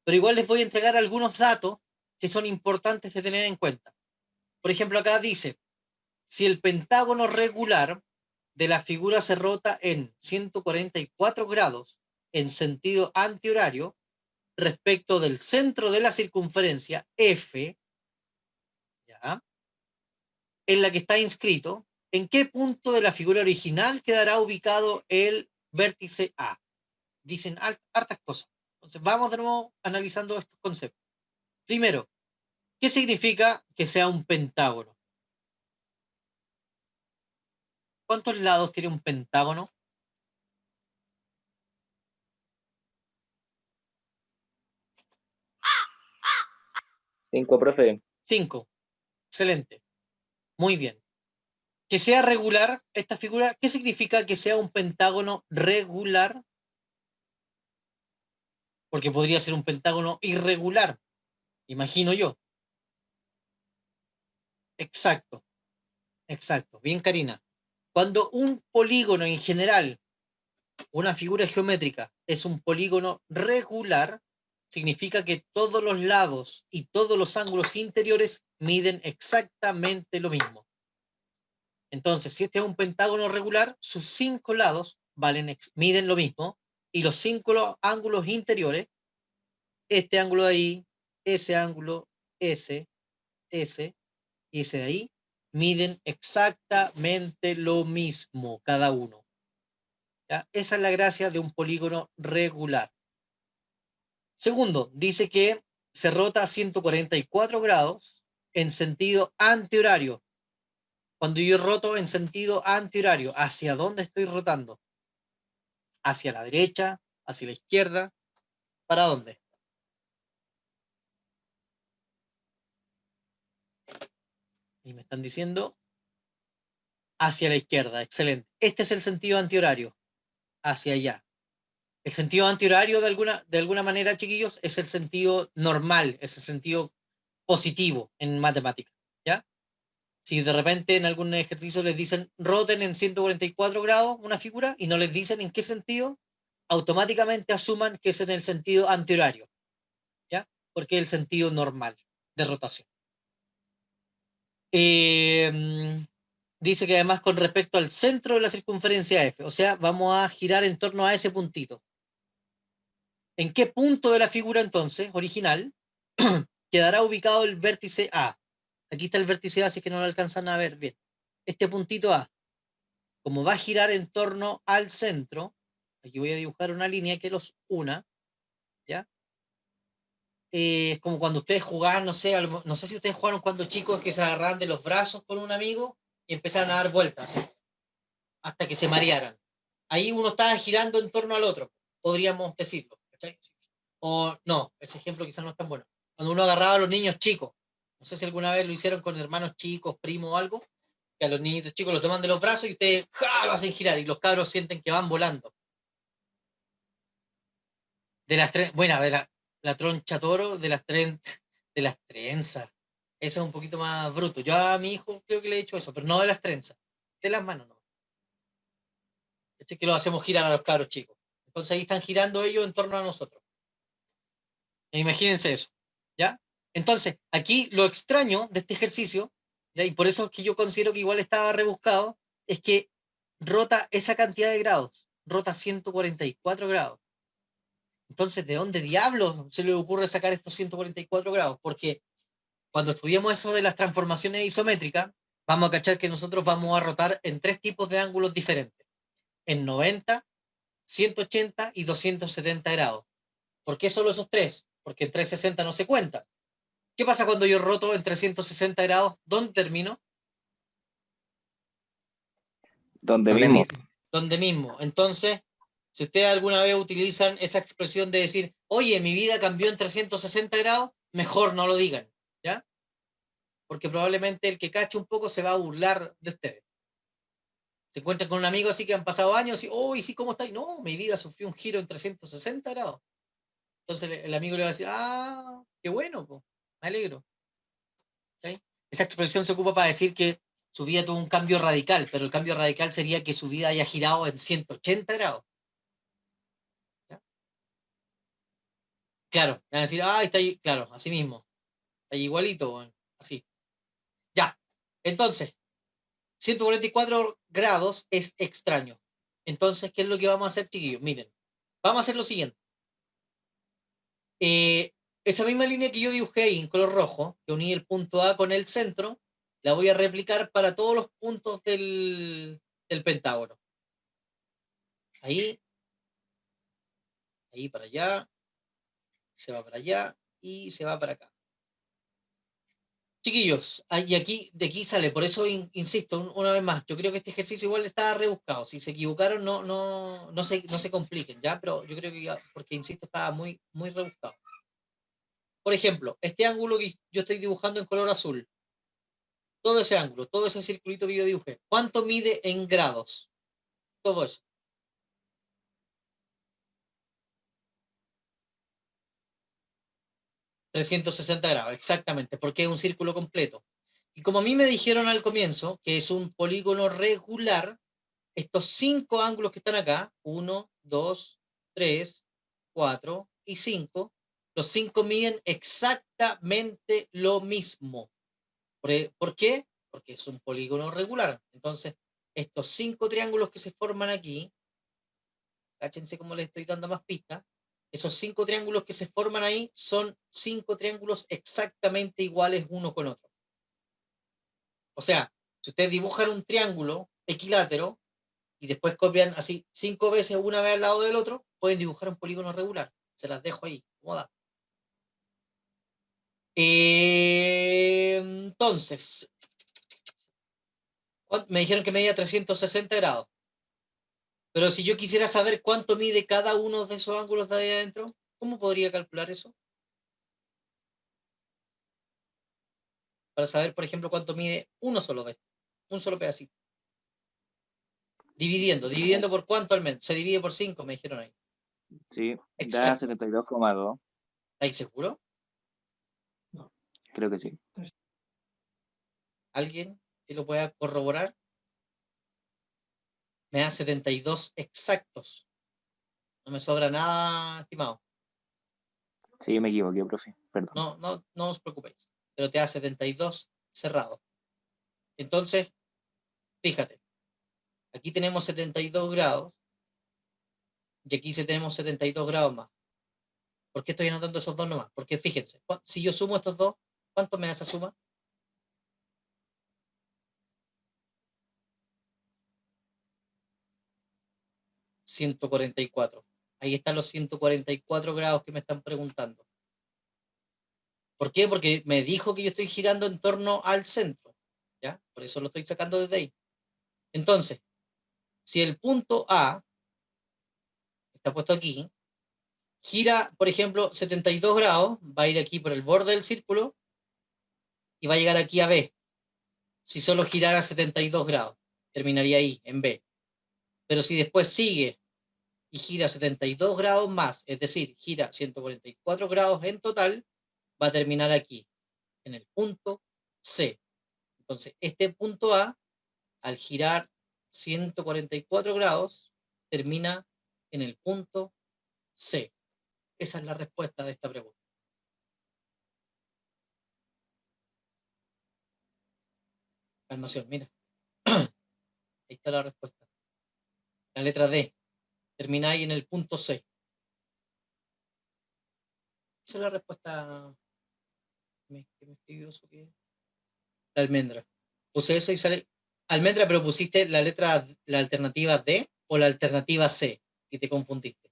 pero igual les voy a entregar algunos datos que son importantes de tener en cuenta. Por ejemplo, acá dice, si el pentágono regular de la figura se rota en 144 grados en sentido antihorario respecto del centro de la circunferencia F, ¿ya?, en la que está inscrito, ¿en qué punto de la figura original quedará ubicado el vértice A? Dicen hartas cosas. Entonces vamos de nuevo analizando estos conceptos. Primero, ¿qué significa que sea un pentágono? ¿Cuántos lados tiene un pentágono?
5, profe.
5. Excelente. Muy bien. Que sea regular esta figura, ¿qué significa que sea un pentágono regular? Porque podría ser un pentágono irregular, imagino yo. Exacto, exacto. Bien, Karina. Cuando un polígono en general, una figura geométrica, es un polígono regular, significa que todos los lados y todos los ángulos interiores miden exactamente lo mismo. Entonces, si este es un pentágono regular, sus 5 lados miden lo mismo, y los 5 ángulos interiores, este ángulo de ahí, ese ángulo, ese y ese de ahí, miden exactamente lo mismo cada uno. ¿Ya? Esa es la gracia de un polígono regular. Segundo, dice que se rota a 144 grados en sentido antihorario. Cuando yo roto en sentido antihorario, ¿hacia dónde estoy rotando? ¿Hacia la derecha? ¿Hacia la izquierda? ¿Para dónde? Y me están diciendo hacia la izquierda. Excelente. Este es el sentido antihorario. Hacia allá. El sentido antihorario, de alguna manera, chiquillos, es el sentido normal, es el sentido positivo en matemáticas. ¿Ya? Si de repente en algún ejercicio les dicen roten en 144 grados una figura y no les dicen en qué sentido, automáticamente asuman que es en el sentido antihorario, ¿ya? Porque es el sentido normal de rotación. Dice que además con respecto al centro de la circunferencia F, o sea, vamos a girar en torno a ese puntito. ¿En qué punto de la figura entonces, original, quedará ubicado el vértice A? Aquí está el vértice A, así que no lo alcanzan a ver bien. Este puntito A, como va a girar en torno al centro, aquí voy a dibujar una línea que los una, ¿ya? Es como cuando ustedes jugaban, no sé, no sé si ustedes jugaron cuando chicos que se agarraban de los brazos con un amigo y empezaban a dar vueltas, ¿sí? Hasta que se marearan. Ahí uno estaba girando en torno al otro, podríamos decirlo, ¿cachai? O no, ese ejemplo quizás no es tan bueno. Cuando uno agarraba a los niños chicos, no sé si alguna vez lo hicieron con hermanos chicos, primos o algo, que a los niñitos chicos los toman de los brazos y ustedes ¡ja! Lo hacen girar y los cabros sienten que van volando. De las bueno, de la troncha toro, de las trenzas. Eso es un poquito más bruto. Yo a mi hijo creo que le he hecho eso, pero no de las trenzas, de las manos no. Este que lo hacemos girar a los cabros chicos. Entonces ahí están girando ellos en torno a nosotros. Imagínense eso, ¿ya? Entonces, aquí lo extraño de este ejercicio, ¿ya? Y por eso es que yo considero que igual estaba rebuscado, es que rota esa cantidad de grados, rota 144 grados. Entonces, ¿de dónde diablos se le ocurre sacar estos 144 grados? Porque cuando estudiamos eso de las transformaciones isométricas, vamos a cachar que nosotros vamos a rotar en tres tipos de ángulos diferentes, en 90, 180 y 270 grados. ¿Por qué solo esos tres? Porque en 360 no se cuenta. ¿Qué pasa cuando yo roto en 360 grados? ¿Dónde termino?
Donde
Donde
mismo.
mismo.
¿Dónde mismo? Entonces, si ustedes alguna vez utilizan esa expresión de decir, oye, mi vida cambió en 360 grados, mejor no lo digan, ¿ya? Porque probablemente el que cache un poco se va a burlar de ustedes. Se encuentran con un amigo así que han pasado años y, uy, sí, ¿cómo estáis? No, mi vida sufrió un giro en 360 grados. Entonces el amigo le va a decir, ah, qué bueno, po, me alegro. ¿Sí? Esa expresión se ocupa para decir que su vida tuvo un cambio radical, pero el cambio radical sería que su vida haya girado en 180 grados. ¿Ya? Claro, van a decir, ah, está ahí, claro, así mismo, está ahí igualito, bueno, así. Ya, entonces, 144 grados es extraño. Entonces, ¿qué es lo que vamos a hacer, chiquillos? Miren, vamos a hacer lo siguiente. Esa misma línea que yo dibujé ahí en color rojo, que uní el punto A con el centro, la voy a replicar para todos los puntos del pentágono. Ahí, ahí para allá, se va para allá y se va para acá. Chiquillos, y aquí, de aquí sale, por eso insisto, una vez más, yo creo que este ejercicio igual está rebuscado. Si se equivocaron, no se compliquen, ¿ya? Pero yo creo que, porque insisto, estaba muy, muy rebuscado. Por ejemplo, este ángulo que yo estoy dibujando en color azul, todo ese ángulo, todo ese circulito que yo dibujé, ¿cuánto mide en grados? Todo eso. 360 grados, exactamente, porque es un círculo completo. Y como a mí me dijeron al comienzo que es un polígono regular, estos 5 ángulos que están acá, 1, 2, 3, 4 y 5, los 5 miden exactamente lo mismo. ¿Por qué? Porque es un polígono regular. Entonces, estos 5 triángulos que se forman aquí, cáchense cómo les estoy dando más pistas, esos 5 triángulos que se forman ahí son 5 triángulos exactamente iguales uno con otro. O sea, si ustedes dibujan un triángulo equilátero y después copian así 5 veces una vez al lado del otro, pueden dibujar un polígono regular. Se las dejo ahí, moda. Entonces, me dijeron que medía 360 grados. Pero si yo quisiera saber cuánto mide cada uno de esos ángulos de ahí adentro, ¿cómo podría calcular eso? Para saber, por ejemplo, cuánto mide uno solo de estos, un solo pedacito. Dividiendo por cuánto al menos. Se divide por 5, me dijeron ahí.
Sí, da
Exacto.
72,2.
¿Estáis seguro?
Creo que sí.
¿Alguien que lo pueda corroborar? Me da 72 exactos. No me sobra nada, estimado.
Sí, me equivoqué, profe. Perdón.
No os preocupéis. Pero te da 72 cerrado. Entonces, fíjate, aquí tenemos 72 grados y aquí tenemos 72 grados más. ¿Por qué estoy anotando esos dos nomás? Porque fíjense, si yo sumo estos dos, ¿cuánto me da esa suma? ...144. Ahí están los 144 grados que me están preguntando. ¿Por qué? Porque me dijo que yo estoy girando en torno al centro. ¿Ya? Por eso lo estoy sacando desde ahí. Entonces, si el punto A está puesto aquí, gira, por ejemplo, 72 grados, va a ir aquí por el borde del círculo y va a llegar aquí a B. Si solo girara 72 grados, terminaría ahí, en B. Pero si después sigue y gira 72 grados más, es decir, gira 144 grados en total, va a terminar aquí, en el punto C. Entonces, este punto A, al girar 144 grados, termina en el punto C. Esa es la respuesta de esta pregunta. Calmación, mira. Ahí está la respuesta. La letra D. Termina ahí en el punto C. Esa es la respuesta que me escribió eso, que la almendra. Puse eso y sale almendra, pero pusiste la letra, la alternativa D o la alternativa C y te confundiste.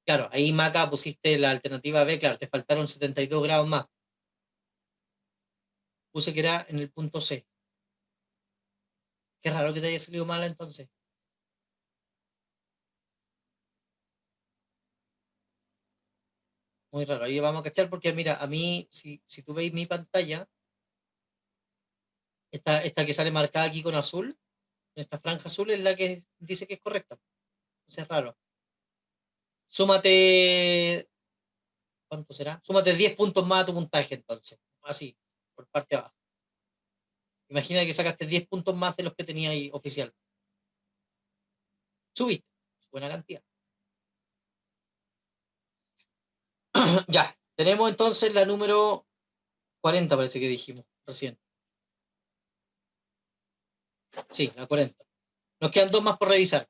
Claro, ahí Maca pusiste la alternativa B, claro, te faltaron 72 grados más. Puse que era en el punto C. Qué raro que te haya salido mal entonces. Muy raro. Ahí vamos a cachar porque mira, a mí, si tú veis mi pantalla, esta que sale marcada aquí con azul, esta franja azul es la que dice que es correcta. Entonces es raro. Súmate, ¿cuánto será? Súmate 10 puntos más a tu puntaje entonces. Así, por parte de abajo. Imagina que sacaste 10 puntos más de los que tenía ahí oficial. Subiste. Buena cantidad. Ya, tenemos entonces la número 40, parece que dijimos recién. Sí, la 40. Nos quedan dos más por revisar.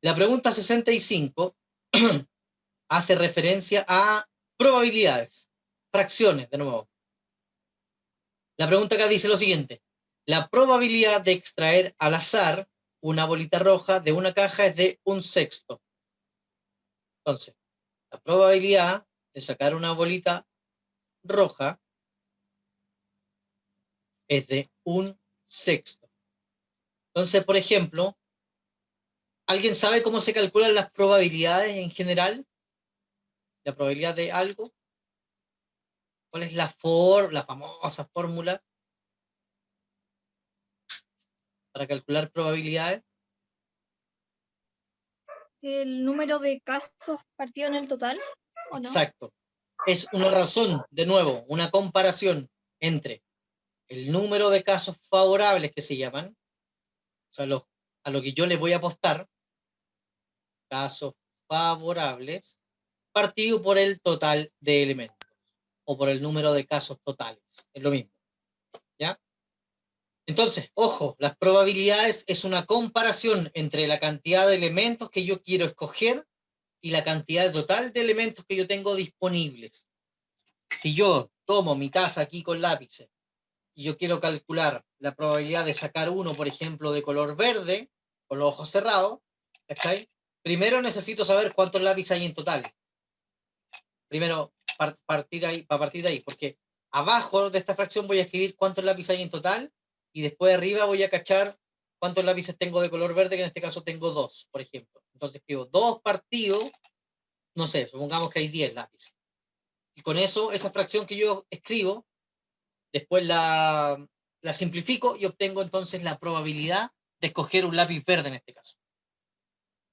La pregunta 65 hace referencia a probabilidades, fracciones, de nuevo. La pregunta acá dice lo siguiente. La probabilidad de extraer al azar una bolita roja de una caja es de 1/6. Entonces, la probabilidad de sacar una bolita roja es de 1/6. Entonces, por ejemplo, ¿alguien sabe cómo se calculan las probabilidades en general? La probabilidad de algo. ¿Cuál es la famosa fórmula para calcular probabilidades?
¿El número de casos partido en el total o no?
Exacto. Es una razón, de nuevo, una comparación entre el número de casos favorables que se llaman, o sea, a lo que yo le voy a apostar, casos favorables, partido por el total de elementos, o por el número de casos totales. Es lo mismo. ¿Ya? Entonces, ojo, las probabilidades es una comparación entre la cantidad de elementos que yo quiero escoger y la cantidad total de elementos que yo tengo disponibles. Si yo tomo mi taza aquí con lápices y yo quiero calcular la probabilidad de sacar uno, por ejemplo, de color verde, con los ojos cerrados, ¿cachai? Primero necesito saber cuántos lápices hay en total. Primero, partir de ahí, porque abajo de esta fracción voy a escribir cuántos lápices hay en total, y después arriba voy a cachar cuántos lápices tengo de color verde, que en este caso tengo 2, por ejemplo. Entonces escribo 2 partido, no sé, supongamos que hay 10 lápices. Y con eso, esa fracción que yo escribo, después la simplifico y obtengo entonces la probabilidad de escoger un lápiz verde en este caso.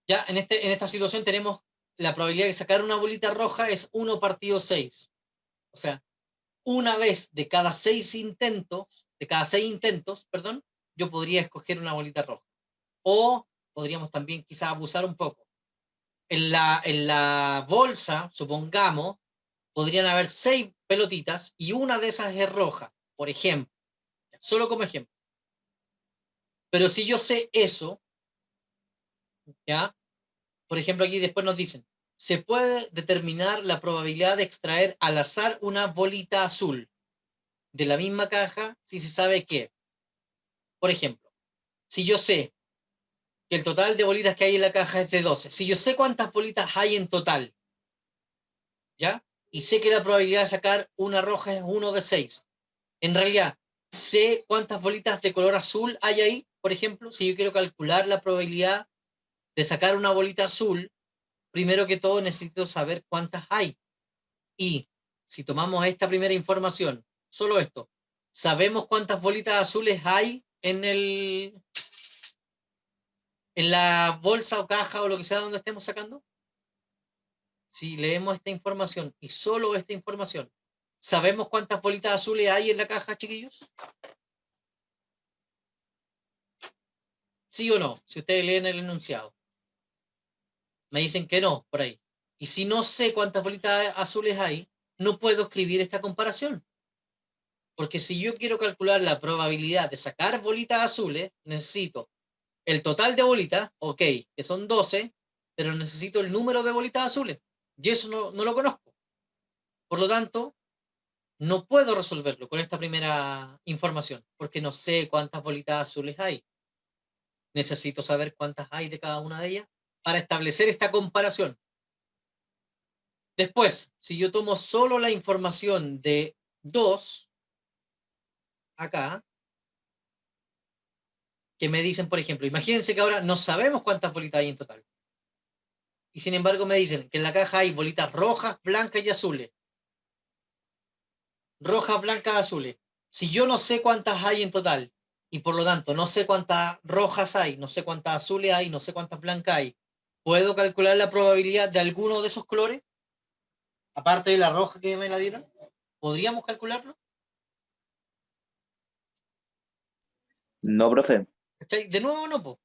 Ya en esta situación tenemos la probabilidad de sacar una bolita roja es 1 partido 6. O sea, una vez de cada 6 intentos, yo podría escoger una bolita roja. O podríamos también quizás abusar un poco. En la bolsa, supongamos, podrían haber 6 pelotitas y una de esas es roja, por ejemplo, solo como ejemplo. Pero si yo sé eso, ¿ya? Por ejemplo, aquí después nos dicen, se puede determinar la probabilidad de extraer al azar una bolita azul de la misma caja si se sabe que, por ejemplo, si yo sé que el total de bolitas que hay en la caja es de 12, si yo sé cuántas bolitas hay en total, ¿ya? Y sé que la probabilidad de sacar una roja es 1 de 6. En realidad, sé cuántas bolitas de color azul hay ahí, por ejemplo, si yo quiero calcular la probabilidad de sacar una bolita azul, primero que todo necesito saber cuántas hay. Y si tomamos esta primera información, solo esto, ¿sabemos cuántas bolitas azules hay en la bolsa o caja o lo que sea donde estemos sacando? Si leemos esta información y solo esta información, ¿sabemos cuántas bolitas azules hay en la caja, chiquillos? ¿Sí o no? Si ustedes leen el enunciado. Me dicen que no, por ahí. Y si no sé cuántas bolitas azules hay, no puedo escribir esta comparación. Porque si yo quiero calcular la probabilidad de sacar bolitas azules, necesito el total de bolitas, ok, que son 12, pero necesito el número de bolitas azules. Y eso no lo conozco. Por lo tanto, no puedo resolverlo con esta primera información, porque no sé cuántas bolitas azules hay. Necesito saber cuántas hay de cada una de ellas para establecer esta comparación. Después, si yo tomo solo la información de 2, acá, que me dicen, por ejemplo, imagínense que ahora no sabemos cuántas bolitas hay en total. Y sin embargo me dicen que en la caja hay bolitas rojas, blancas y azules. Rojas, blancas, azules. Si yo no sé cuántas hay en total, y por lo tanto no sé cuántas rojas hay, no sé cuántas azules hay, no sé cuántas blancas hay, ¿puedo calcular la probabilidad de alguno de esos colores? Aparte de la roja que me la dieron, ¿podríamos calcularlo?
No, profe.
¿Cachai? De nuevo no, po.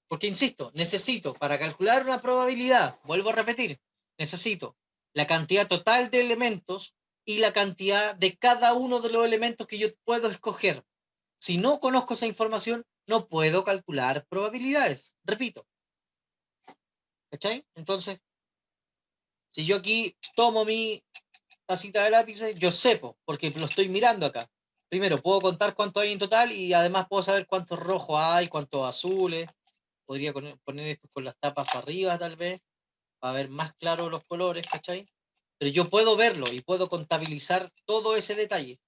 Porque insisto, necesito para calcular una probabilidad, vuelvo a repetir, necesito la cantidad total de elementos y la cantidad de cada uno de los elementos que yo puedo escoger. Si no conozco esa información, no puedo calcular probabilidades. Repito. ¿Cachai? Entonces, si yo aquí tomo mi tacita de lápices, yo sepo, porque lo estoy mirando acá. Primero, puedo contar cuánto hay en total y además puedo saber cuántos rojos hay, cuántos azules. Podría poner esto con las tapas para arriba, tal vez, para ver más claro los colores, ¿cachai? Pero yo puedo verlo y puedo contabilizar todo ese detalle.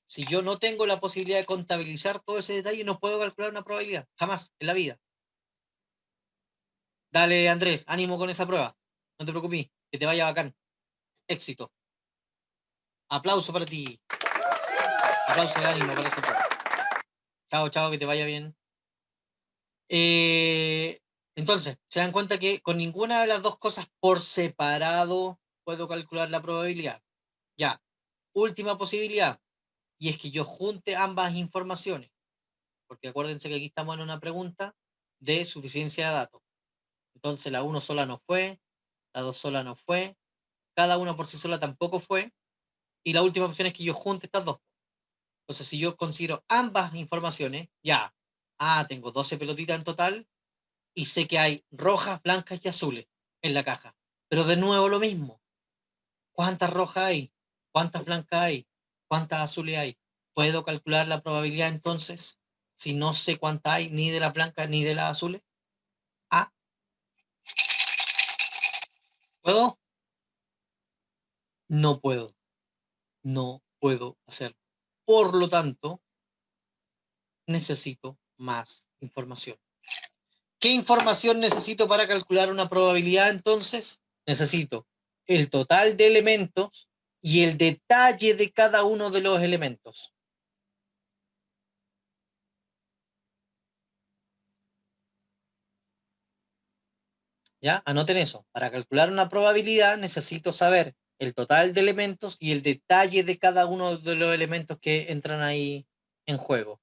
Si yo no tengo la posibilidad de contabilizar todo ese detalle, no puedo calcular una probabilidad, jamás en la vida. Dale, Andrés, ánimo con esa prueba. No te preocupes, que te vaya bacán. Éxito. Aplauso para ti. Aplauso de ánimo para esa prueba. Chao, chao, que te vaya bien. Entonces, se dan cuenta que con ninguna de las dos cosas por separado puedo calcular la probabilidad. Ya, última posibilidad, y es que yo junte ambas informaciones, porque acuérdense que aquí estamos en una pregunta de suficiencia de datos. Entonces la 1 sola no fue, la 2 sola no fue, cada una por sí sola tampoco fue, y la última opción es que yo junte estas dos. Entonces si yo considero ambas informaciones, ya, tengo 12 pelotitas en total, y sé que hay rojas, blancas y azules en la caja. Pero de nuevo lo mismo. ¿Cuántas rojas hay? ¿Cuántas blancas hay? ¿Cuántas azules hay? ¿Puedo calcular la probabilidad entonces si no sé cuántas hay ni de las blancas ni de las azules? ¿Ah? ¿Puedo? No puedo. No puedo hacerlo. Por lo tanto, necesito más información. ¿Qué información necesito para calcular una probabilidad entonces? Necesito el total de elementos y el detalle de cada uno de los elementos. ¿Ya? Anoten eso. Para calcular una probabilidad necesito saber el total de elementos y el detalle de cada uno de los elementos que entran ahí en juego.